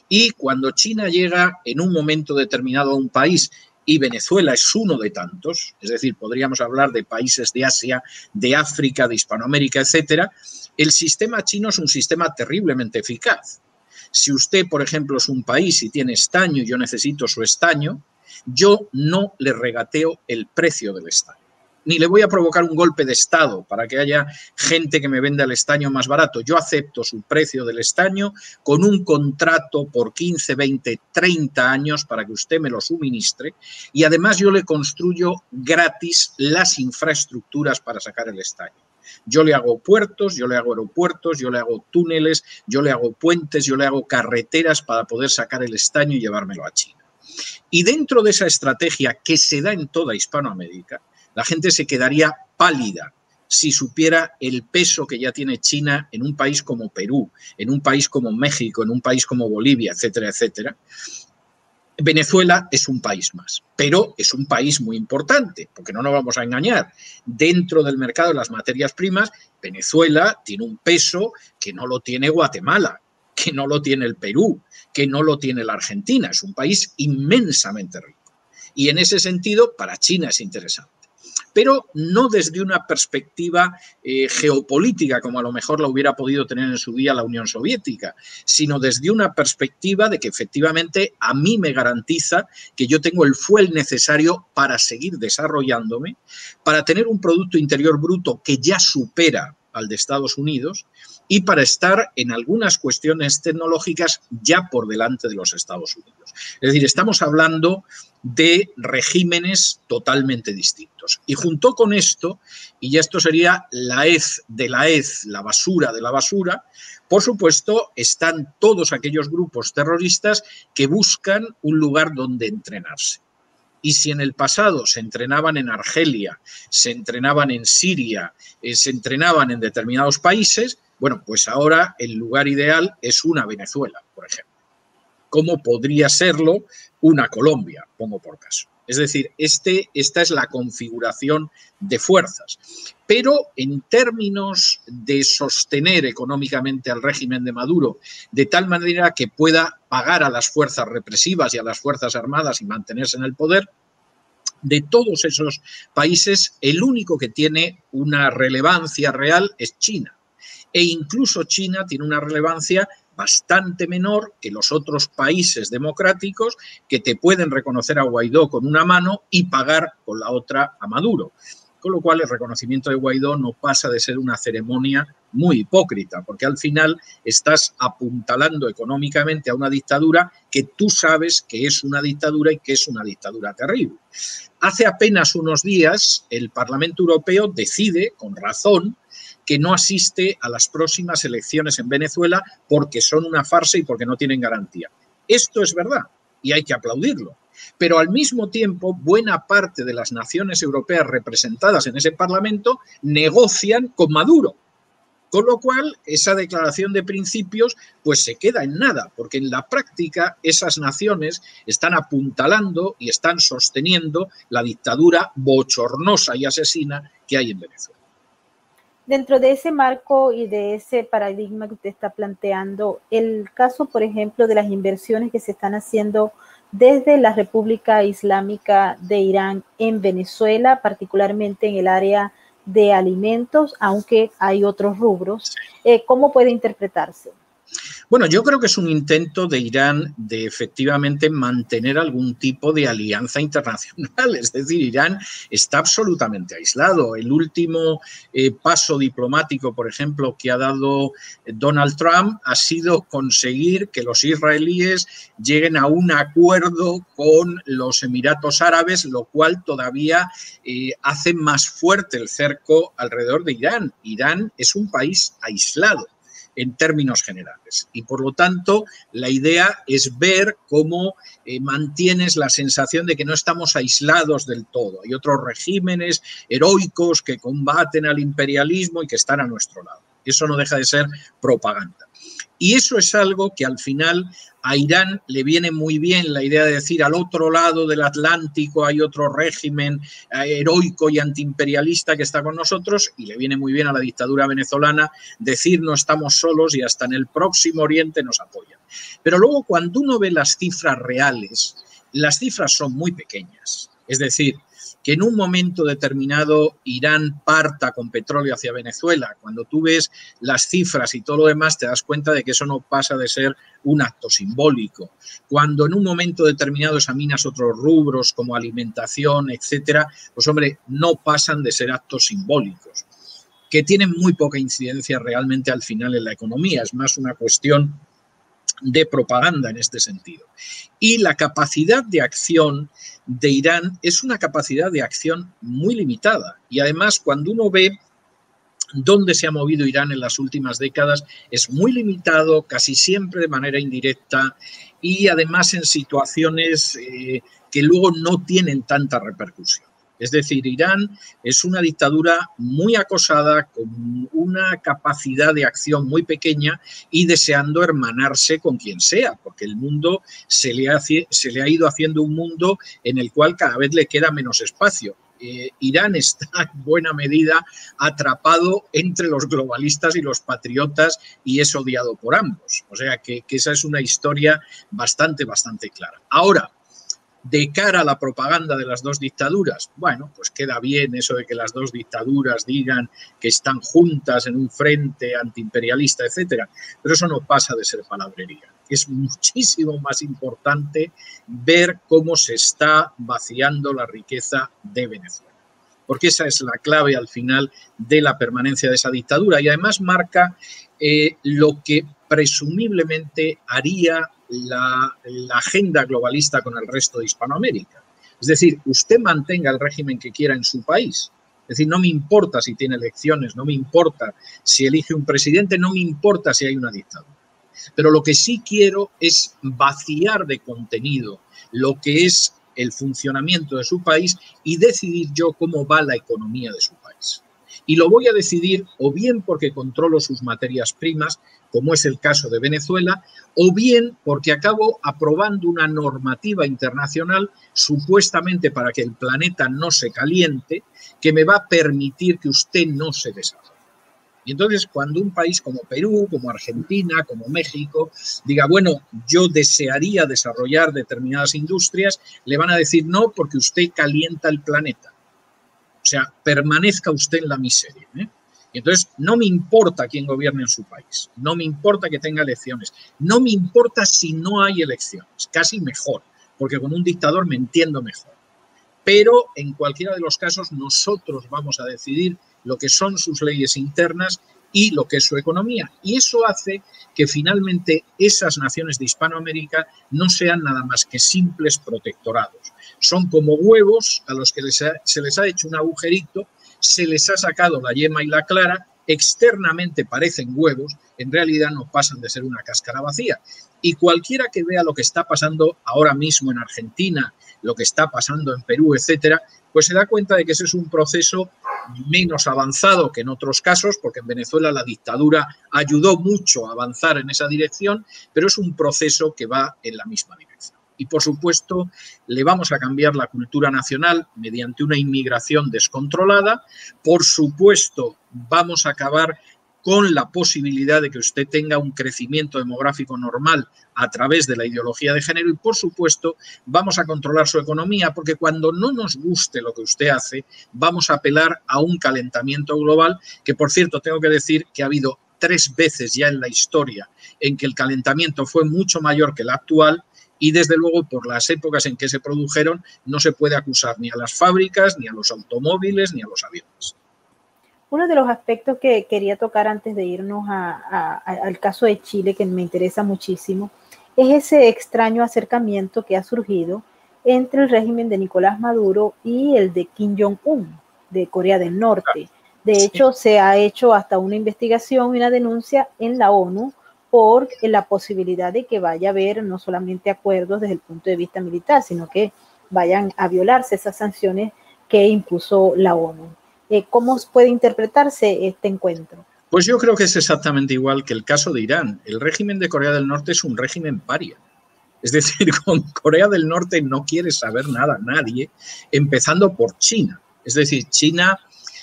Y cuando China llega en un momento determinado a un país, y Venezuela es uno de tantos, es decir, podríamos hablar de países de Asia, de África, de Hispanoamérica, etcétera, el sistema chino es un sistema terriblemente eficaz. Si usted, por ejemplo, es un país y tiene estaño y yo necesito su estaño, yo no le regateo el precio del estaño. Ni le voy a provocar un golpe de Estado para que haya gente que me venda el estaño más barato. Yo acepto su precio del estaño con un contrato por 15, 20, 30 años para que usted me lo suministre y además yo le construyo gratis las infraestructuras para sacar el estaño. Yo le hago puertos, yo le hago aeropuertos, yo le hago túneles, yo le hago puentes, yo le hago carreteras para poder sacar el estaño y llevármelo a China. Y dentro de esa estrategia que se da en toda Hispanoamérica, la gente se quedaría pálida si supiera el peso que ya tiene China en un país como Perú, en un país como México, en un país como Bolivia, etcétera, etcétera. Venezuela es un país más, pero es un país muy importante, porque no nos vamos a engañar. Dentro del mercado de las materias primas, Venezuela tiene un peso que no lo tiene Guatemala, que no lo tiene el Perú, que no lo tiene la Argentina. Es un país inmensamente rico. Y en ese sentido, para China es interesante. Pero no desde una perspectiva geopolítica, como a lo mejor la hubiera podido tener en su día la Unión Soviética, sino desde una perspectiva de que efectivamente a mí me garantiza que yo tengo el fuel necesario para seguir desarrollándome, para tener un Producto Interior Bruto que ya supera al de Estados Unidos y para estar en algunas cuestiones tecnológicas ya por delante de los Estados Unidos. Es decir, estamos hablando de regímenes totalmente distintos. Y junto con esto, y ya esto sería la hez de la hez, la basura de la basura, por supuesto, están todos aquellos grupos terroristas que buscan un lugar donde entrenarse. Y si en el pasado se entrenaban en Argelia, se entrenaban en Siria, se entrenaban en determinados países, bueno, pues ahora el lugar ideal es una Venezuela, por ejemplo. ¿Cómo podría serlo una Colombia? Pongo por caso. Es decir, esta es la configuración de fuerzas. Pero en términos de sostener económicamente al régimen de Maduro, de tal manera que pueda pagar a las fuerzas represivas y a las fuerzas armadas y mantenerse en el poder, de todos esos países, el único que tiene una relevancia real es China. E incluso China tiene una relevancia bastante menor que los otros países democráticos que te pueden reconocer a Guaidó con una mano y pagar con la otra a Maduro. Con lo cual el reconocimiento de Guaidó no pasa de ser una ceremonia muy hipócrita, porque al final estás apuntalando económicamente a una dictadura que tú sabes que es una dictadura y que es una dictadura terrible. Hace apenas unos días el Parlamento Europeo decide, con razón, que no asiste a las próximas elecciones en Venezuela porque son una farsa y porque no tienen garantía. Esto es verdad y hay que aplaudirlo. Pero al mismo tiempo, buena parte de las naciones europeas representadas en ese Parlamento negocian con Maduro. Con lo cual, esa declaración de principios pues se queda en nada, porque en la práctica esas naciones están apuntalando y están sosteniendo la dictadura bochornosa y asesina que hay en Venezuela. Dentro de ese marco y de ese paradigma que usted está planteando, el caso, por ejemplo, de las inversiones que se están haciendo desde la República Islámica de Irán en Venezuela, particularmente en el área de alimentos, aunque hay otros rubros, ¿cómo puede interpretarse? Bueno, yo creo que es un intento de Irán de efectivamente mantener algún tipo de alianza internacional. Es decir, Irán está absolutamente aislado. El último paso diplomático, por ejemplo, que ha dado Donald Trump ha sido conseguir que los israelíes lleguen a un acuerdo con los Emiratos Árabes, lo cual todavía hace más fuerte el cerco alrededor de Irán. Irán es un país aislado en términos generales. Y por lo tanto, la idea es ver cómo mantienes la sensación de que no estamos aislados del todo. Hay otros regímenes heroicos que combaten al imperialismo y que están a nuestro lado. Eso no deja de ser propaganda. Y eso es algo que al final a Irán le viene muy bien, la idea de decir al otro lado del Atlántico hay otro régimen heroico y antiimperialista que está con nosotros, y le viene muy bien a la dictadura venezolana decir no estamos solos y hasta en el Próximo Oriente nos apoyan. Pero luego cuando uno ve las cifras reales, las cifras son muy pequeñas. Es decir, que en un momento determinado Irán parta con petróleo hacia Venezuela. Cuando tú ves las cifras y todo lo demás, te das cuenta de que eso no pasa de ser un acto simbólico. Cuando en un momento determinado examinas otros rubros como alimentación, etcétera, pues hombre, no pasan de ser actos simbólicos, que tienen muy poca incidencia realmente al final en la economía. Es más una cuestión de propaganda en este sentido. Y la capacidad de acción de Irán es una capacidad de acción muy limitada. Y además, cuando uno ve dónde se ha movido Irán en las últimas décadas, es muy limitado, casi siempre de manera indirecta y además en situaciones que luego no tienen tanta repercusión. Es decir, Irán es una dictadura muy acosada, con una capacidad de acción muy pequeña y deseando hermanarse con quien sea, porque el mundo se le ha ido haciendo un mundo en el cual cada vez le queda menos espacio. Irán está en buena medida atrapado entre los globalistas y los patriotas y es odiado por ambos. O sea que esa es una historia bastante clara. Ahora, de cara a la propaganda de las dos dictaduras, bueno, pues queda bien eso de que las dos dictaduras digan que están juntas en un frente antiimperialista, etcétera, pero eso no pasa de ser palabrería. Es muchísimo más importante ver cómo se está vaciando la riqueza de Venezuela, porque esa es la clave al final de la permanencia de esa dictadura y además marca lo que presumiblemente haría la agenda globalista con el resto de Hispanoamérica. Es decir, usted mantenga el régimen que quiera en su país. Es decir, no me importa si tiene elecciones, no me importa si elige un presidente, no me importa si hay una dictadura. Pero lo que sí quiero es vaciar de contenido lo que es el funcionamiento de su país y decidir yo cómo va la economía de su país. Y lo voy a decidir o bien porque controlo sus materias primas, como es el caso de Venezuela, o bien porque acabo aprobando una normativa internacional supuestamente para que el planeta no se caliente, que me va a permitir que usted no se desarrolle. Y entonces cuando un país como Perú, como Argentina, como México, diga, bueno, yo desearía desarrollar determinadas industrias, le van a decir no porque usted calienta el planeta. O sea, permanezca usted en la miseria. Y entonces no me importa quién gobierne en su país, no me importa que tenga elecciones, no me importa si no hay elecciones, casi mejor, porque con un dictador me entiendo mejor. Pero en cualquiera de los casos nosotros vamos a decidir lo que son sus leyes internas y lo que es su economía. Y eso hace que finalmente esas naciones de Hispanoamérica no sean nada más que simples protectorados. Son como huevos a los que se les ha hecho un agujerito, se les ha sacado la yema y la clara, externamente parecen huevos, en realidad no pasan de ser una cáscara vacía. Y cualquiera que vea lo que está pasando ahora mismo en Argentina, lo que está pasando en Perú, etcétera, pues se da cuenta de que ese es un proceso menos avanzado que en otros casos, porque en Venezuela la dictadura ayudó mucho a avanzar en esa dirección, pero es un proceso que va en la misma dirección. Y, por supuesto, le vamos a cambiar la cultura nacional mediante una inmigración descontrolada. Por supuesto, vamos a acabar con la posibilidad de que usted tenga un crecimiento demográfico normal a través de la ideología de género y, por supuesto, vamos a controlar su economía porque cuando no nos guste lo que usted hace, vamos a apelar a un calentamiento global que, por cierto, tengo que decir que ha habido 3 veces ya en la historia en que el calentamiento fue mucho mayor que el actual y, desde luego, por las épocas en que se produjeron, no se puede acusar ni a las fábricas, ni a los automóviles, ni a los aviones. Uno de los aspectos que quería tocar antes de irnos al caso de Chile, que me interesa muchísimo, es ese extraño acercamiento que ha surgido entre el régimen de Nicolás Maduro y el de Kim Jong-un, de Corea del Norte. De hecho, se ha hecho hasta una investigación y una denuncia en la ONU por la posibilidad de que vaya a haber no solamente acuerdos desde el punto de vista militar, sino que vayan a violarse esas sanciones que impuso la ONU. ¿Cómo puede interpretarse este encuentro? Pues yo creo que es exactamente igual que el caso de Irán. El régimen de Corea del Norte es un régimen paria. Es decir, con Corea del Norte no quiere saber nada nadie, empezando por China. Es decir, China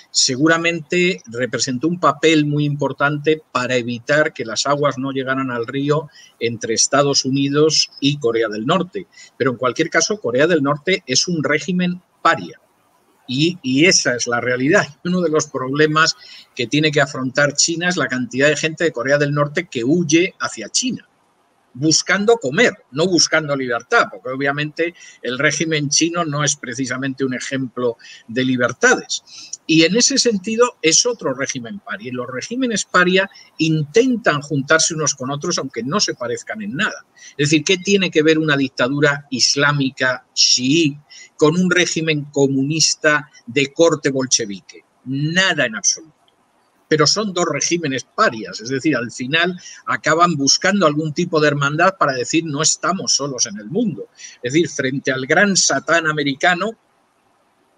seguramente representó un papel muy importante para evitar que las aguas no llegaran al río entre Estados Unidos y Corea del Norte. Pero en cualquier caso, Corea del Norte es un régimen paria. Y esa es la realidad. Uno de los problemas que tiene que afrontar China es la cantidad de gente de Corea del Norte que huye hacia China, buscando comer, no buscando libertad, porque obviamente el régimen chino no es precisamente un ejemplo de libertades. Y en ese sentido es otro régimen paria. Y los regímenes paria intentan juntarse unos con otros, aunque no se parezcan en nada. Es decir, ¿qué tiene que ver una dictadura islámica chií con un régimen comunista de corte bolchevique? Nada en absoluto. Pero son 2 regímenes parias, es decir, al final acaban buscando algún tipo de hermandad para decir no estamos solos en el mundo. Es decir, frente al gran satán americano,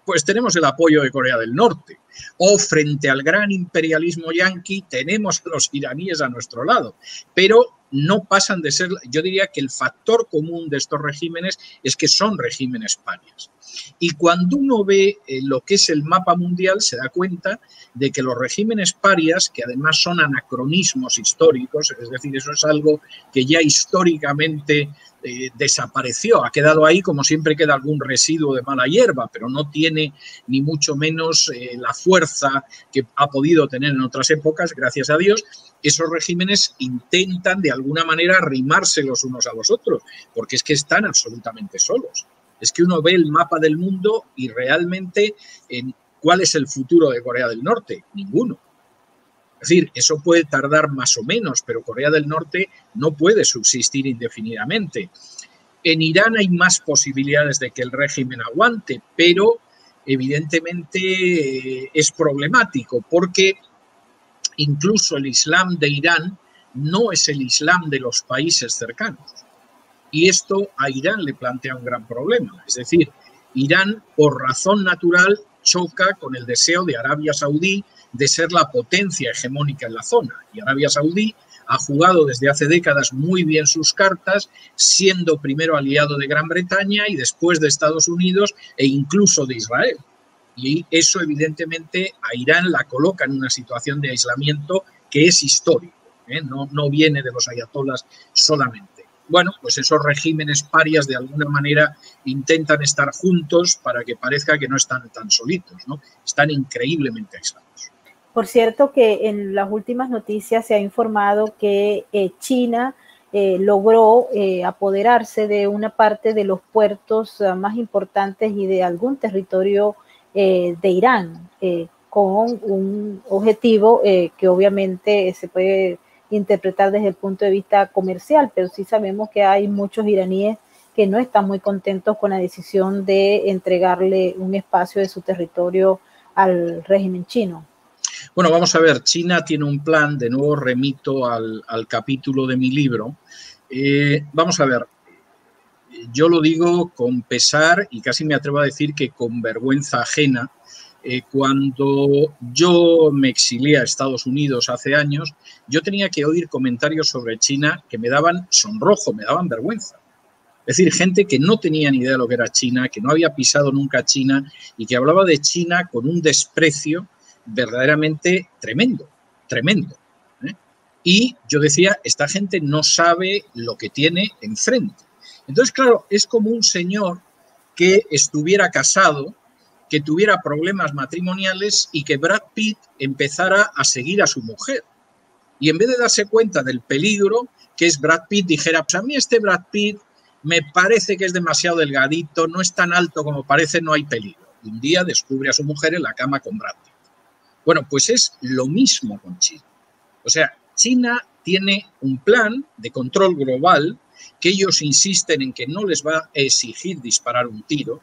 pues tenemos el apoyo de Corea del Norte. O frente al gran imperialismo yanqui, tenemos a los iraníes a nuestro lado. Pero no pasan de ser, yo diría que el factor común de estos regímenes es que son regímenes parias. Y cuando uno ve lo que es el mapa mundial, se da cuenta de que los regímenes parias, que además son anacronismos históricos, es decir, eso es algo que ya históricamente desapareció, ha quedado ahí como siempre queda algún residuo de mala hierba, pero no tiene ni mucho menos la fuerza que ha podido tener en otras épocas, gracias a Dios. Esos regímenes intentan de alguna manera arrimarse los unos a los otros, porque es que están absolutamente solos. Es que uno ve el mapa del mundo y realmente ¿cuál es el futuro de Corea del Norte? Ninguno. Es decir, eso puede tardar más o menos, pero Corea del Norte no puede subsistir indefinidamente. En Irán hay más posibilidades de que el régimen aguante, pero evidentemente es problemático porque incluso el Islam de Irán no es el Islam de los países cercanos. Y esto a Irán le plantea un gran problema. Es decir, Irán, por razón natural, choca con el deseo de Arabia Saudí de ser la potencia hegemónica en la zona. Y Arabia Saudí ha jugado desde hace décadas muy bien sus cartas, siendo primero aliado de Gran Bretaña y después de Estados Unidos e incluso de Israel. Y eso, evidentemente, a Irán la coloca en una situación de aislamiento que es histórico, no viene de los ayatolás solamente. Bueno, pues esos regímenes parias de alguna manera intentan estar juntos para que parezca que no están tan solitos, ¿no? Están increíblemente aislados. Por cierto que en las últimas noticias se ha informado que China logró apoderarse de una parte de los puertos más importantes y de algún territorio de Irán, con un objetivo que obviamente se puede interpretar desde el punto de vista comercial, pero sí sabemos que hay muchos iraníes que no están muy contentos con la decisión de entregarle un espacio de su territorio al régimen chino. Bueno, vamos a ver, China tiene un plan, de nuevo remito al capítulo de mi libro. Vamos a ver, yo lo digo con pesar y casi me atrevo a decir que con vergüenza ajena. Cuando yo me exilié a Estados Unidos hace años, yo tenía que oír comentarios sobre China que me daban sonrojo, me daban vergüenza. Es decir, gente que no tenía ni idea de lo que era China, que no había pisado nunca China y que hablaba de China con un desprecio verdaderamente tremendo, tremendo. Y yo decía, esta gente no sabe lo que tiene enfrente. Entonces, claro, es como un señor que estuviera casado, que tuviera problemas matrimoniales y que Brad Pitt empezara a seguir a su mujer. Y en vez de darse cuenta del peligro que es Brad Pitt, dijera, pues a mí este Brad Pitt me parece que es demasiado delgadito, no es tan alto como parece, no hay peligro. Y un día descubre a su mujer en la cama con Brad Pitt. Bueno, pues es lo mismo con China. O sea, China tiene un plan de control global que ellos insisten en que no les va a exigir disparar un tiro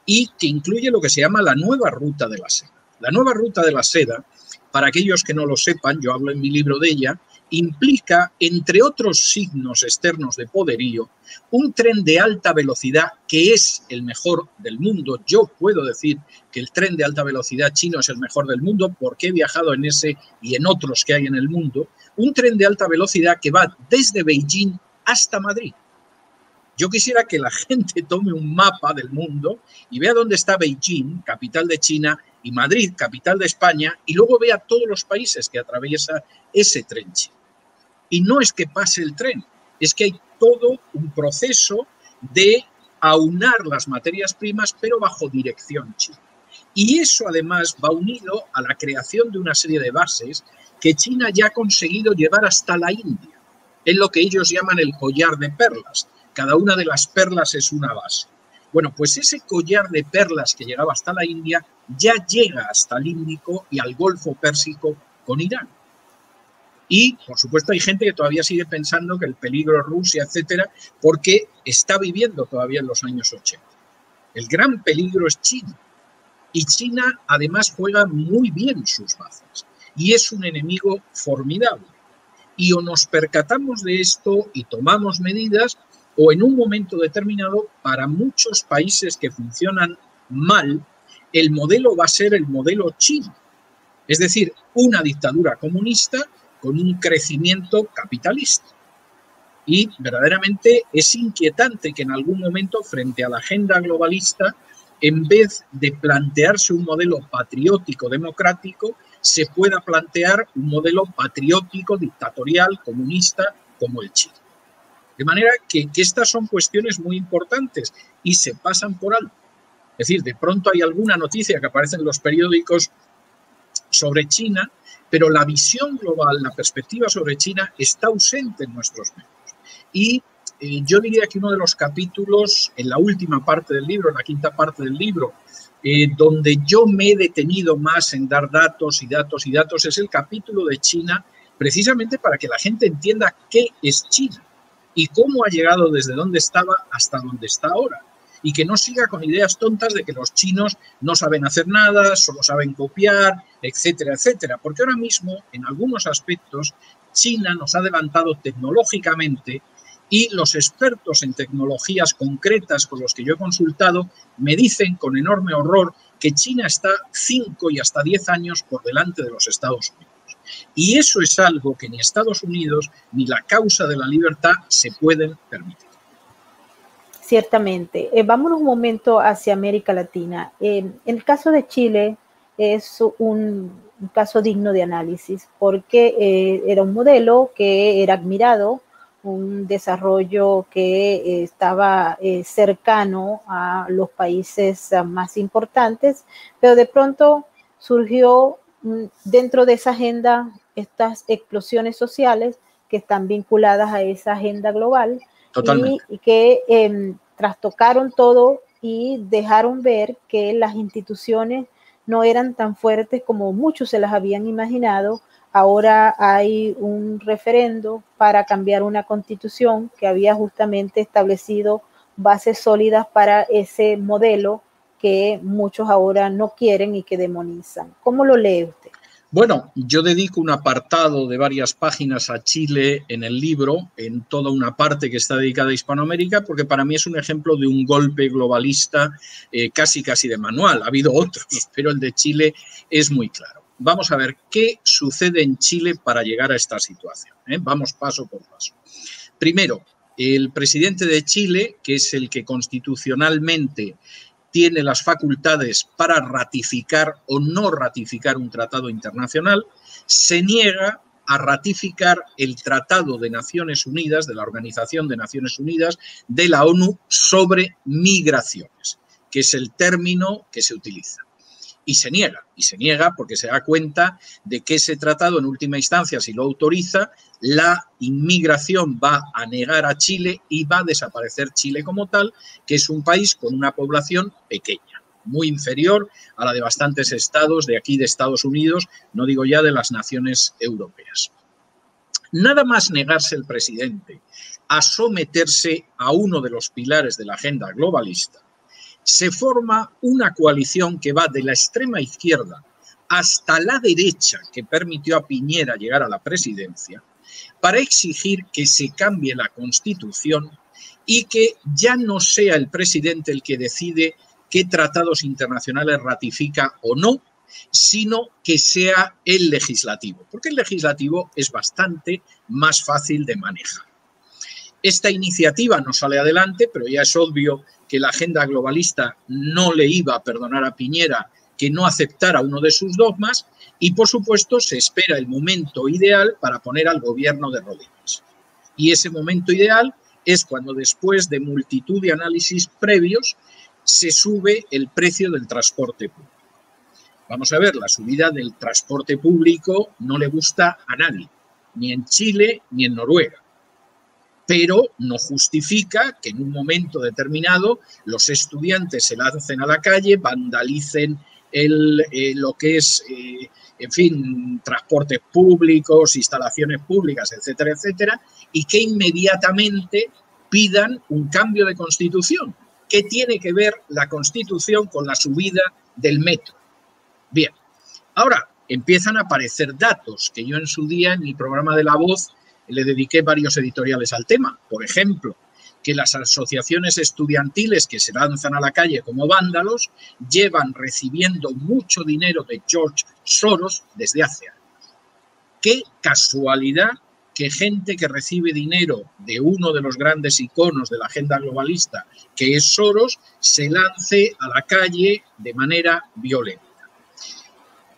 y que incluye lo que se llama la nueva ruta de la seda. La nueva ruta de la seda, para aquellos que no lo sepan, yo hablo en mi libro de ella, implica, entre otros signos externos de poderío, un tren de alta velocidad que es el mejor del mundo. Yo puedo decir que el tren de alta velocidad chino es el mejor del mundo porque he viajado en ese y en otros que hay en el mundo. Un tren de alta velocidad que va desde Beijing hasta Madrid. Yo quisiera que la gente tome un mapa del mundo y vea dónde está Beijing, capital de China, y Madrid, capital de España, y luego vea todos los países que atraviesa ese tren chino. Y no es que pase el tren, es que hay todo un proceso de aunar las materias primas, pero bajo dirección china. Y eso además va unido a la creación de una serie de bases que China ya ha conseguido llevar hasta la India. Es lo que ellos llaman el collar de perlas. Cada una de las perlas es una base. Bueno, pues ese collar de perlas que llegaba hasta la India ya llega hasta el Índico y al Golfo Pérsico con Irán. Y, por supuesto, hay gente que todavía sigue pensando que el peligro es Rusia, etcétera, porque está viviendo todavía en los años 80. El gran peligro es China. Y China, además, juega muy bien sus bazas. Y es un enemigo formidable. Y o nos percatamos de esto y tomamos medidas, o en un momento determinado, para muchos países que funcionan mal, el modelo va a ser el modelo chino. Es decir, una dictadura comunista con un crecimiento capitalista. Y verdaderamente es inquietante que en algún momento, frente a la agenda globalista, en vez de plantearse un modelo patriótico democrático, se pueda plantear un modelo patriótico, dictatorial, comunista, como el chino. De manera que estas son cuestiones muy importantes y se pasan por alto. Es decir, de pronto hay alguna noticia que aparece en los periódicos sobre China, pero la visión global, la perspectiva sobre China está ausente en nuestros medios. Y yo diría que uno de los capítulos, en la última parte del libro, en la quinta parte del libro, donde yo me he detenido más en dar datos y datos y datos, es el capítulo de China, precisamente para que la gente entienda qué es China y cómo ha llegado desde donde estaba hasta donde está ahora. Y que no siga con ideas tontas de que los chinos no saben hacer nada, solo saben copiar, etcétera, etcétera. Porque ahora mismo, en algunos aspectos, China nos ha adelantado tecnológicamente y los expertos en tecnologías concretas con los que yo he consultado me dicen con enorme horror que China está 5 y hasta 10 años por delante de los Estados Unidos. Y eso es algo que ni Estados Unidos ni la causa de la libertad se pueden permitir. Ciertamente. Vámonos un momento hacia América Latina. En el caso de Chile es un caso digno de análisis porque era un modelo que era admirado, un desarrollo que estaba cercano a los países más importantes, pero de pronto surgió dentro de esa agenda estas explosiones sociales que están vinculadas a esa agenda global. Totalmente. Y que trastocaron todo y dejaron ver que las instituciones no eran tan fuertes como muchos se las habían imaginado. Ahora hay un referendo para cambiar una constitución que había justamente establecido bases sólidas para ese modelo que muchos ahora no quieren y que demonizan. ¿Cómo lo lee usted? Bueno, yo dedico un apartado de varias páginas a Chile en el libro, en toda una parte que está dedicada a Hispanoamérica, porque para mí es un ejemplo de un golpe globalista casi de manual. Ha habido otros, pero el de Chile es muy claro. Vamos a ver qué sucede en Chile para llegar a esta situación. Vamos paso por paso. Primero, el presidente de Chile, que es el que constitucionalmente tiene las facultades para ratificar o no ratificar un tratado internacional, se niega a ratificar el Tratado de Naciones Unidas, de la Organización de Naciones Unidas, de la ONU sobre migraciones, que es el término que se utiliza. Y se niega porque se da cuenta de que ese tratado, en última instancia, si lo autoriza, la inmigración va a negar a Chile y va a desaparecer Chile como tal, que es un país con una población pequeña, muy inferior a la de bastantes estados de aquí de Estados Unidos, no digo ya de las naciones europeas. Nada más negarse el presidente a someterse a uno de los pilares de la agenda globalista, se forma una coalición que va de la extrema izquierda hasta la derecha, que permitió a Piñera llegar a la presidencia, para exigir que se cambie la Constitución y que ya no sea el presidente el que decide qué tratados internacionales ratifica o no, sino que sea el legislativo, porque el legislativo es bastante más fácil de manejar. Esta iniciativa no sale adelante, pero ya es obvio que la agenda globalista no le iba a perdonar a Piñera que no aceptara uno de sus dogmas y, por supuesto, se espera el momento ideal para poner al gobierno de rodillas. Y ese momento ideal es cuando, después de multitud de análisis previos, se sube el precio del transporte público. Vamos a ver, la subida del transporte público no le gusta a nadie, ni en Chile ni en Noruega. Pero no justifica que en un momento determinado los estudiantes se lancen a la calle, vandalicen lo que es, en fin, transportes públicos, instalaciones públicas, etcétera, etcétera, y que inmediatamente pidan un cambio de Constitución. ¿Qué tiene que ver la Constitución con la subida del metro? Bien, ahora empiezan a aparecer datos que yo en su día en mi programa de La Voz le dediqué varios editoriales al tema. Por ejemplo, que las asociaciones estudiantiles que se lanzan a la calle como vándalos llevan recibiendo mucho dinero de George Soros desde hace años. Qué casualidad que gente que recibe dinero de uno de los grandes iconos de la agenda globalista, que es Soros, se lance a la calle de manera violenta.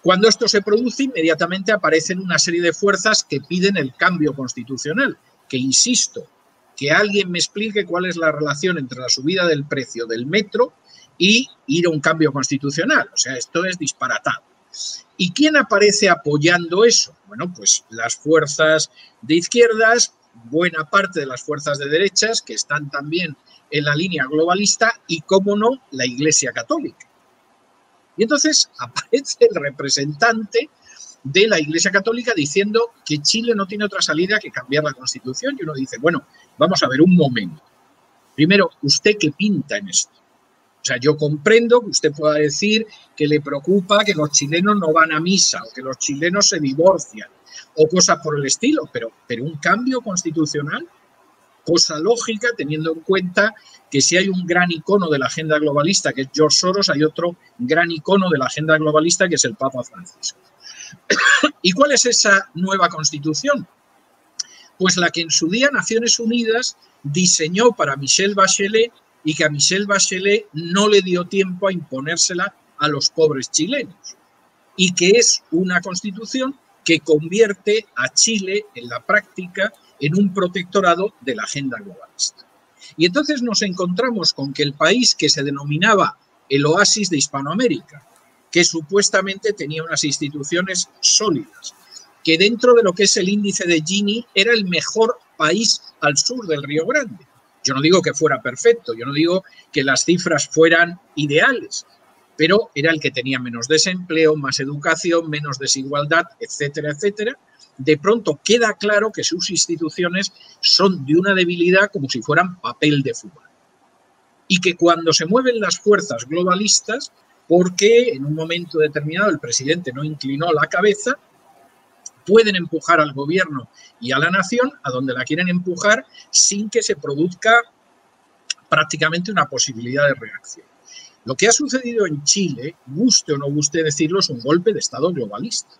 Cuando esto se produce, inmediatamente aparecen una serie de fuerzas que piden el cambio constitucional, que insisto, que alguien me explique cuál es la relación entre la subida del precio del metro y ir a un cambio constitucional. O sea, esto es disparatado. ¿Y quién aparece apoyando eso? Bueno, pues las fuerzas de izquierdas, buena parte de las fuerzas de derechas, que están también en la línea globalista, y, cómo no, la Iglesia Católica. Y entonces aparece el representante de la Iglesia Católica diciendo que Chile no tiene otra salida que cambiar la Constitución. Y uno dice, bueno, vamos a ver un momento. Primero, ¿usted qué pinta en esto? O sea, yo comprendo que usted pueda decir que le preocupa que los chilenos no van a misa o que los chilenos se divorcian o cosas por el estilo, pero un cambio constitucional, cosa lógica teniendo en cuenta que si hay un gran icono de la agenda globalista, que es George Soros, hay otro gran icono de la agenda globalista, que es el Papa Francisco. ¿Y cuál es esa nueva constitución? Pues la que en su día Naciones Unidas diseñó para Michelle Bachelet y que a Michelle Bachelet no le dio tiempo a imponérsela a los pobres chilenos. Y que es una constitución que convierte a Chile en la práctica en un protectorado de la agenda globalista. Y entonces nos encontramos con que el país que se denominaba el oasis de Hispanoamérica, que supuestamente tenía unas instituciones sólidas, que dentro de lo que es el índice de Gini era el mejor país al sur del Río Grande. Yo no digo que fuera perfecto, yo no digo que las cifras fueran ideales, pero era el que tenía menos desempleo, más educación, menos desigualdad, etcétera, etcétera. De pronto queda claro que sus instituciones son de una debilidad como si fueran papel de fútbol. Y que cuando se mueven las fuerzas globalistas, porque en un momento determinado el presidente no inclinó la cabeza, pueden empujar al gobierno y a la nación a donde la quieren empujar sin que se produzca prácticamente una posibilidad de reacción. Lo que ha sucedido en Chile, guste o no guste decirlo, es un golpe de Estado globalista.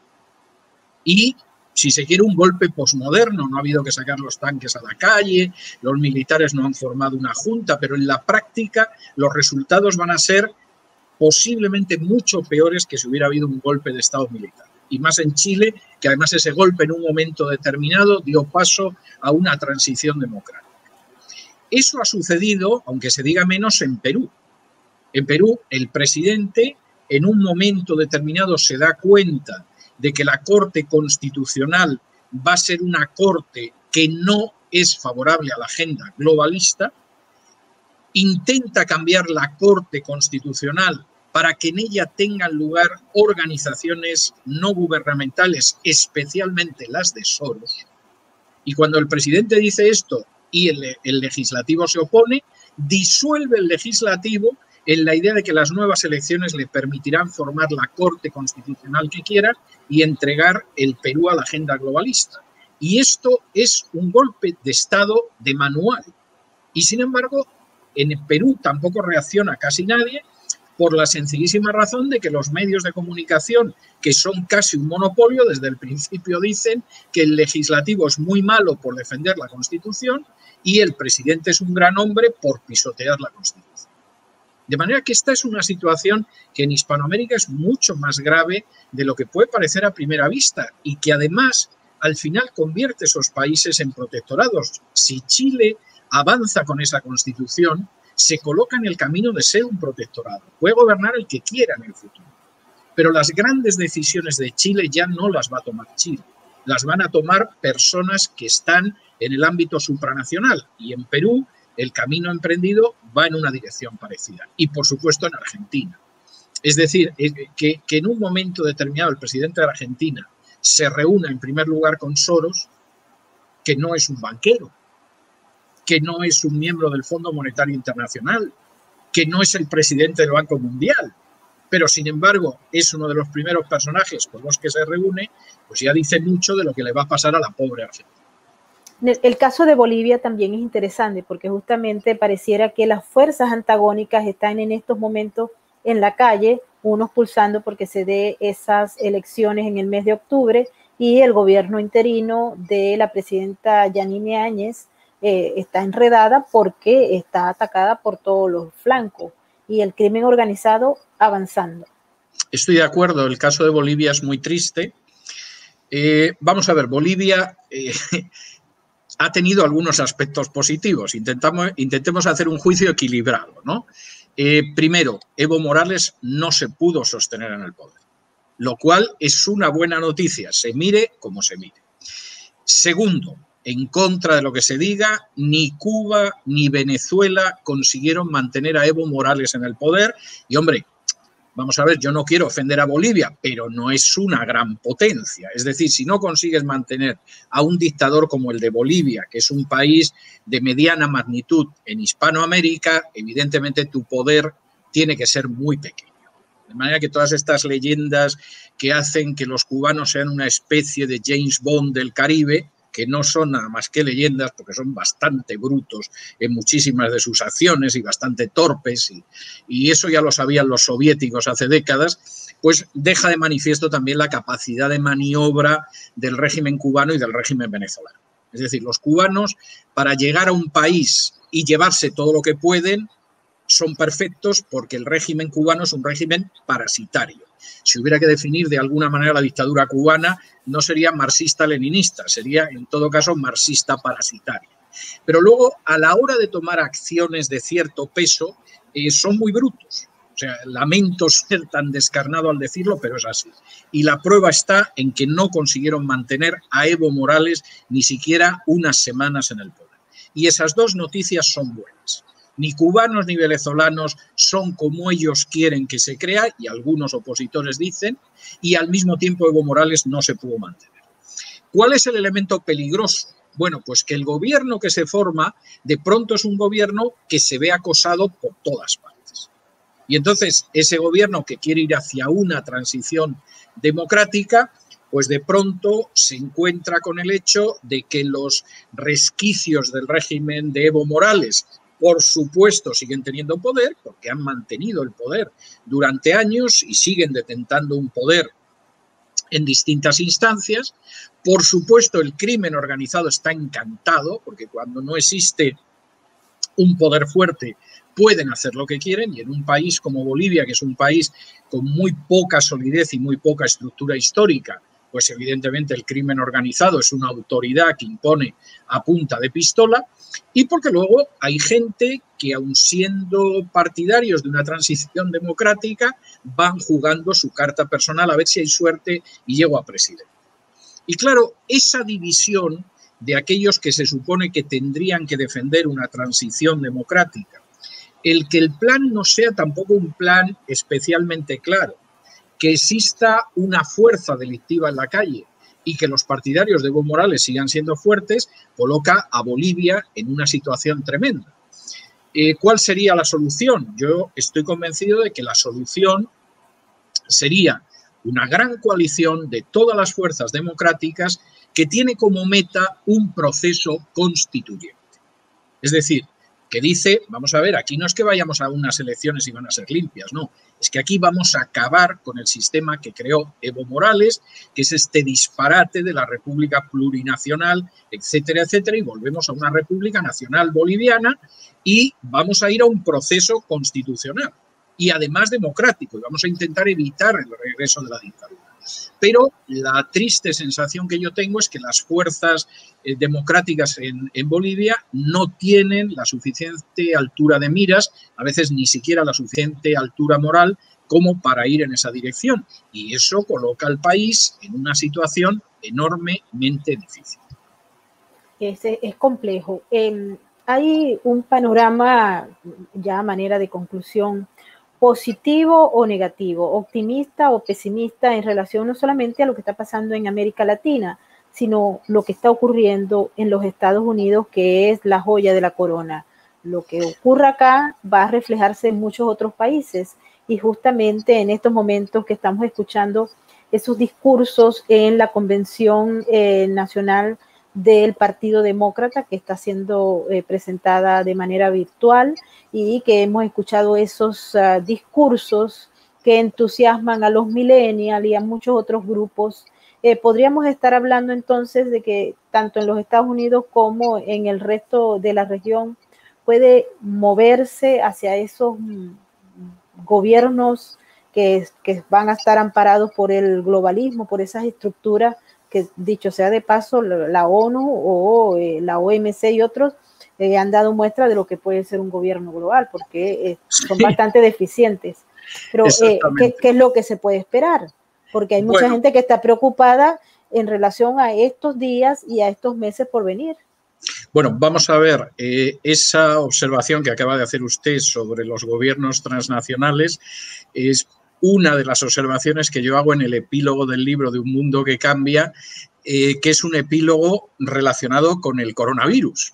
Y Si se quiere un golpe posmoderno, no ha habido que sacar los tanques a la calle, los militares no han formado una junta, pero en la práctica los resultados van a ser posiblemente mucho peores que si hubiera habido un golpe de Estado militar. Y más en Chile, que además ese golpe en un momento determinado dio paso a una transición democrática. Eso ha sucedido, aunque se diga menos, en Perú. En Perú, el presidente en un momento determinado se da cuenta de que la Corte Constitucional va a ser una corte que no es favorable a la agenda globalista, intenta cambiar la Corte Constitucional para que en ella tengan lugar organizaciones no gubernamentales, especialmente las de Soros. Y cuando el presidente dice esto y el legislativo se opone, disuelve el legislativo en la idea de que las nuevas elecciones le permitirán formar la Corte Constitucional que quiera y entregar el Perú a la agenda globalista. Y esto es un golpe de Estado de manual. Y sin embargo, en el Perú tampoco reacciona casi nadie por la sencillísima razón de que los medios de comunicación, que son casi un monopolio, desde el principio dicen que el legislativo es muy malo por defender la Constitución y el presidente es un gran hombre por pisotear la Constitución. De manera que esta es una situación que en Hispanoamérica es mucho más grave de lo que puede parecer a primera vista y que además al final convierte esos países en protectorados. Si Chile avanza con esa Constitución, se coloca en el camino de ser un protectorado. Puede gobernar el que quiera en el futuro. Pero las grandes decisiones de Chile ya no las va a tomar Chile. Las van a tomar personas que están en el ámbito supranacional. Y en Perú el camino emprendido va en una dirección parecida. Y por supuesto en Argentina. Es decir, que en un momento determinado el presidente de Argentina se reúna en primer lugar con Soros, que no es un banquero, que no es un miembro del Fondo Monetario Internacional, que no es el presidente del Banco Mundial, pero sin embargo es uno de los primeros personajes con los que se reúne, pues ya dice mucho de lo que le va a pasar a la pobre Argentina. El caso de Bolivia también es interesante porque justamente pareciera que las fuerzas antagónicas están en estos momentos en la calle, unos pulsando porque se dé esas elecciones en el mes de octubre y el gobierno interino de la presidenta Yanine Áñez está enredada porque está atacada por todos los flancos y el crimen organizado avanzando. Estoy de acuerdo, el caso de Bolivia es muy triste. Vamos a ver, Bolivia ha tenido algunos aspectos positivos. Intentemos hacer un juicio equilibrado, ¿no? Primero, Evo Morales no se pudo sostener en el poder, lo cual es una buena noticia, se mire como se mire. Segundo, en contra de lo que se diga, ni Cuba ni Venezuela consiguieron mantener a Evo Morales en el poder. Y, hombre, vamos a ver, yo no quiero ofender a Bolivia, pero no es una gran potencia. Es decir, si no consigues mantener a un dictador como el de Bolivia, que es un país de mediana magnitud en Hispanoamérica, evidentemente tu poder tiene que ser muy pequeño. De manera que todas estas leyendas que hacen que los cubanos sean una especie de James Bond del Caribe, que no son nada más que leyendas porque son bastante brutos en muchísimas de sus acciones y bastante torpes, y eso ya lo sabían los soviéticos hace décadas, pues deja de manifiesto también la capacidad de maniobra del régimen cubano y del régimen venezolano. Es decir, los cubanos, para llegar a un país y llevarse todo lo que pueden, son perfectos porque el régimen cubano es un régimen parasitario. Si hubiera que definir de alguna manera la dictadura cubana, no sería marxista-leninista, sería en todo caso marxista-parasitaria. Pero luego, a la hora de tomar acciones de cierto peso, son muy brutos. O sea, lamento ser tan descarnado al decirlo, pero es así. Y la prueba está en que no consiguieron mantener a Evo Morales ni siquiera unas semanas en el poder. Y esas dos noticias son buenas. Ni cubanos ni venezolanos son como ellos quieren que se crea, y algunos opositores dicen, y al mismo tiempo Evo Morales no se pudo mantener. ¿Cuál es el elemento peligroso? Bueno, pues que el gobierno que se forma de pronto es un gobierno que se ve acosado por todas partes. Y entonces ese gobierno que quiere ir hacia una transición democrática, pues de pronto se encuentra con el hecho de que los resquicios del régimen de Evo Morales, por supuesto, siguen teniendo poder, porque han mantenido el poder durante años y siguen detentando un poder en distintas instancias. Por supuesto, el crimen organizado está encantado, porque cuando no existe un poder fuerte pueden hacer lo que quieren, y en un país como Bolivia, que es un país con muy poca solidez y muy poca estructura histórica, pues evidentemente el crimen organizado es una autoridad que impone a punta de pistola, y porque luego hay gente que, aun siendo partidarios de una transición democrática, van jugando su carta personal a ver si hay suerte y llego a presidente. Y claro, esa división de aquellos que se supone que tendrían que defender una transición democrática, el que el plan no sea tampoco un plan especialmente claro, que exista una fuerza delictiva en la calle y que los partidarios de Evo Morales sigan siendo fuertes, coloca a Bolivia en una situación tremenda. ¿Cuál sería la solución? Yo estoy convencido de que la solución sería una gran coalición de todas las fuerzas democráticas que tiene como meta un proceso constituyente. Es decir, que dice, vamos a ver, aquí no es que vayamos a unas elecciones y van a ser limpias, no, es que aquí vamos a acabar con el sistema que creó Evo Morales, que es este disparate de la República Plurinacional, etcétera, etcétera, y volvemos a una República Nacional Boliviana y vamos a ir a un proceso constitucional y además democrático, y vamos a intentar evitar el regreso de la dictadura. Pero la triste sensación que yo tengo es que las fuerzas democráticas en Bolivia no tienen la suficiente altura de miras, a veces ni siquiera la suficiente altura moral como para ir en esa dirección. Y eso coloca al país en una situación enormemente difícil. Es complejo. Hay un panorama, ya a manera de conclusión, positivo o negativo, optimista o pesimista en relación no solamente a lo que está pasando en América Latina, sino lo que está ocurriendo en los Estados Unidos, que es la joya de la corona. Lo que ocurra acá va a reflejarse en muchos otros países, y justamente en estos momentos que estamos escuchando esos discursos en la Convención Nacional del Partido Demócrata, que está siendo presentada de manera virtual, y que hemos escuchado esos discursos que entusiasman a los millennials y a muchos otros grupos. Podríamos estar hablando entonces de que tanto en los Estados Unidos como en el resto de la región puede moverse hacia esos gobiernos que van a estar amparados por el globalismo, por esas estructuras que, dicho sea de paso, la ONU o la OMC y otros han dado muestra de lo que puede ser un gobierno global, porque son bastante deficientes. Pero, ¿qué es lo que se puede esperar? Porque hay mucha gente que está preocupada en relación a estos días y a estos meses por venir. Bueno, vamos a ver, esa observación que acaba de hacer usted sobre los gobiernos transnacionales es una de las observaciones que yo hago en el epílogo del libro de Un mundo que cambia, que es un epílogo relacionado con el coronavirus.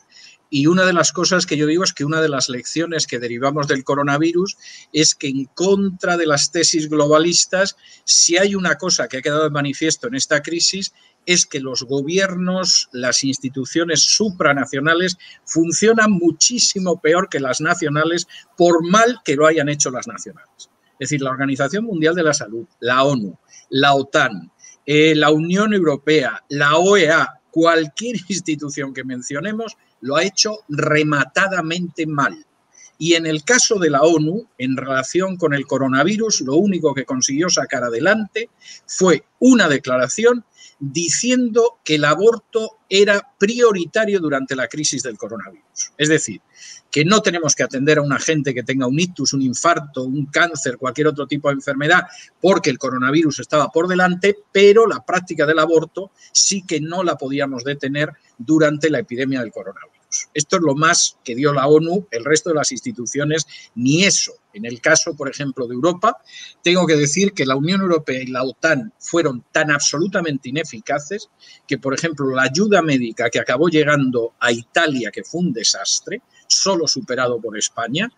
Y una de las cosas que yo digo es que una de las lecciones que derivamos del coronavirus es que, en contra de las tesis globalistas, si hay una cosa que ha quedado de manifiesto en esta crisis, es que los gobiernos, las instituciones supranacionales funcionan muchísimo peor que las nacionales, por mal que lo hayan hecho las nacionales. Es decir, la Organización Mundial de la Salud, la ONU, la OTAN, la Unión Europea, la OEA, cualquier institución que mencionemos, lo ha hecho rematadamente mal. Y en el caso de la ONU, en relación con el coronavirus, lo único que consiguió sacar adelante fue una declaración diciendo que el aborto era prioritario durante la crisis del coronavirus. Es decir, que no tenemos que atender a una gente que tenga un ictus, un infarto, un cáncer, cualquier otro tipo de enfermedad, porque el coronavirus estaba por delante, pero la práctica del aborto sí que no la podíamos detener durante la epidemia del coronavirus. Esto es lo más que dio la ONU, el resto de las instituciones ni eso. En el caso, por ejemplo, de Europa, tengo que decir que la Unión Europea y la OTAN fueron tan absolutamente ineficaces que, por ejemplo, la ayuda médica que acabó llegando a Italia, que fue un desastre, solo superado por España,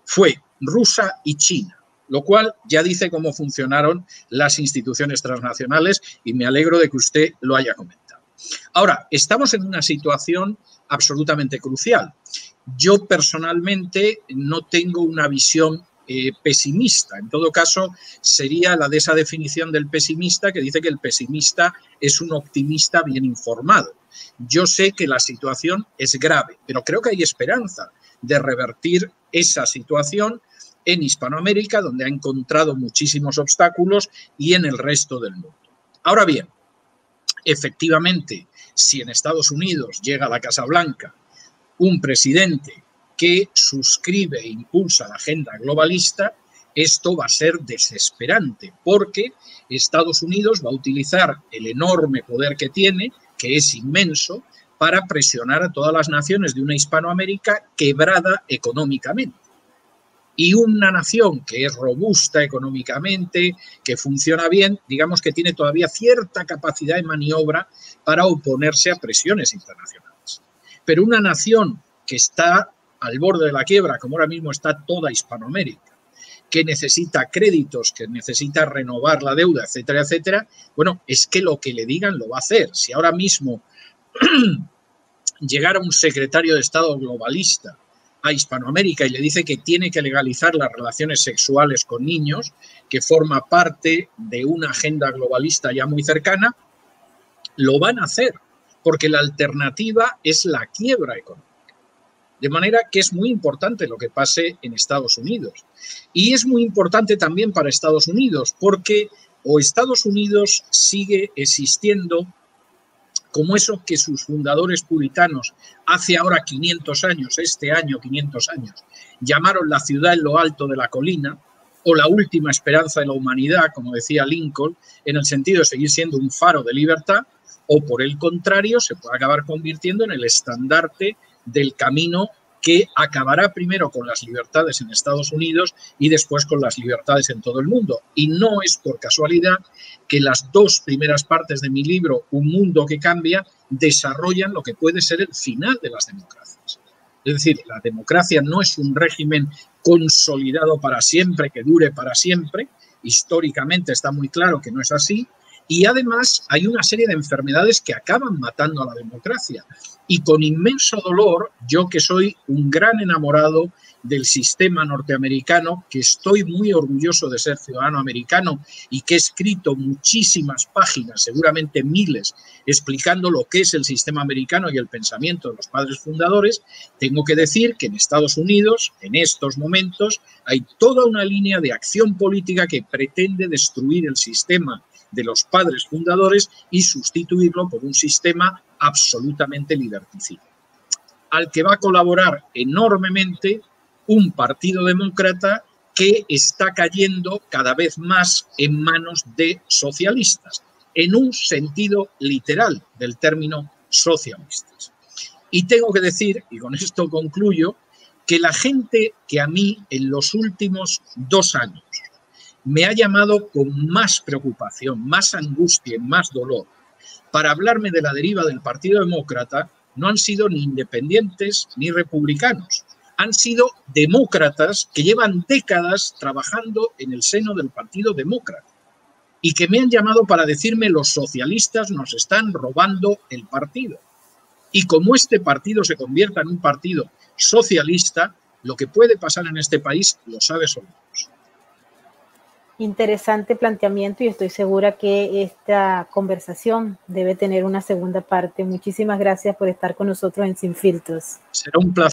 fue rusa y China, lo cual ya dice cómo funcionaron las instituciones transnacionales, y me alegro de que usted lo haya comentado. Ahora, estamos en una situación absolutamente crucial. Yo personalmente no tengo una visión pesimista. En todo caso, sería la de esa definición del pesimista que dice que el pesimista es un optimista bien informado. Yo sé que la situación es grave, pero creo que hay esperanza de revertir esa situación en Hispanoamérica, donde ha encontrado muchísimos obstáculos, y en el resto del mundo. Ahora bien, efectivamente, si en Estados Unidos llega a la Casa Blanca un presidente que suscribe e impulsa la agenda globalista, esto va a ser desesperante, porque Estados Unidos va a utilizar el enorme poder que tiene, que es inmenso, para presionar a todas las naciones de una Hispanoamérica quebrada económicamente. Y una nación que es robusta económicamente, que funciona bien, digamos que tiene todavía cierta capacidad de maniobra para oponerse a presiones internacionales. Pero una nación que está al borde de la quiebra, como ahora mismo está toda Hispanoamérica, que necesita créditos, que necesita renovar la deuda, etcétera, etcétera, bueno, es que lo que le digan lo va a hacer. Si ahora mismo llegara un secretario de Estado globalista a Hispanoamérica y le dice que tiene que legalizar las relaciones sexuales con niños, que forma parte de una agenda globalista ya muy cercana, lo van a hacer, porque la alternativa es la quiebra económica. De manera que es muy importante lo que pase en Estados Unidos. Y es muy importante también para Estados Unidos, porque o Estados Unidos sigue existiendo como eso que sus fundadores puritanos hace ahora 500 años, este año 500 años, llamaron la ciudad en lo alto de la colina, o la última esperanza de la humanidad, como decía Lincoln, en el sentido de seguir siendo un faro de libertad, o por el contrario, se puede acabar convirtiendo en el estandarte del camino que acabará primero con las libertades en Estados Unidos y después con las libertades en todo el mundo. Y no es por casualidad que las dos primeras partes de mi libro, Un mundo que cambia, desarrollan lo que puede ser el final de las democracias. Es decir, la democracia no es un régimen consolidado para siempre, que dure para siempre. Históricamente está muy claro que no es así. Y además hay una serie de enfermedades que acaban matando a la democracia. Y con inmenso dolor, yo que soy un gran enamorado del sistema norteamericano, que estoy muy orgulloso de ser ciudadano americano y que he escrito muchísimas páginas, seguramente miles, explicando lo que es el sistema americano y el pensamiento de los padres fundadores, tengo que decir que en Estados Unidos, en estos momentos, hay toda una línea de acción política que pretende destruir el sistema de los padres fundadores y sustituirlo por un sistema absolutamente liberticida, al que va a colaborar enormemente un partido demócrata que está cayendo cada vez más en manos de socialistas, en un sentido literal del término socialistas. Y tengo que decir, y con esto concluyo, que la gente que a mí en los últimos 2 años me ha llamado con más preocupación, más angustia y más dolor para hablarme de la deriva del Partido Demócrata, no han sido ni independientes ni republicanos. Han sido demócratas que llevan décadas trabajando en el seno del Partido Demócrata y que me han llamado para decirme: los socialistas nos están robando el partido. Y como este partido se convierta en un partido socialista, lo que puede pasar en este país lo sabe solo Dios. Interesante planteamiento y estoy segura que esta conversación debe tener una segunda parte. Muchísimas gracias por estar con nosotros en Sin Filtros. Será un placer.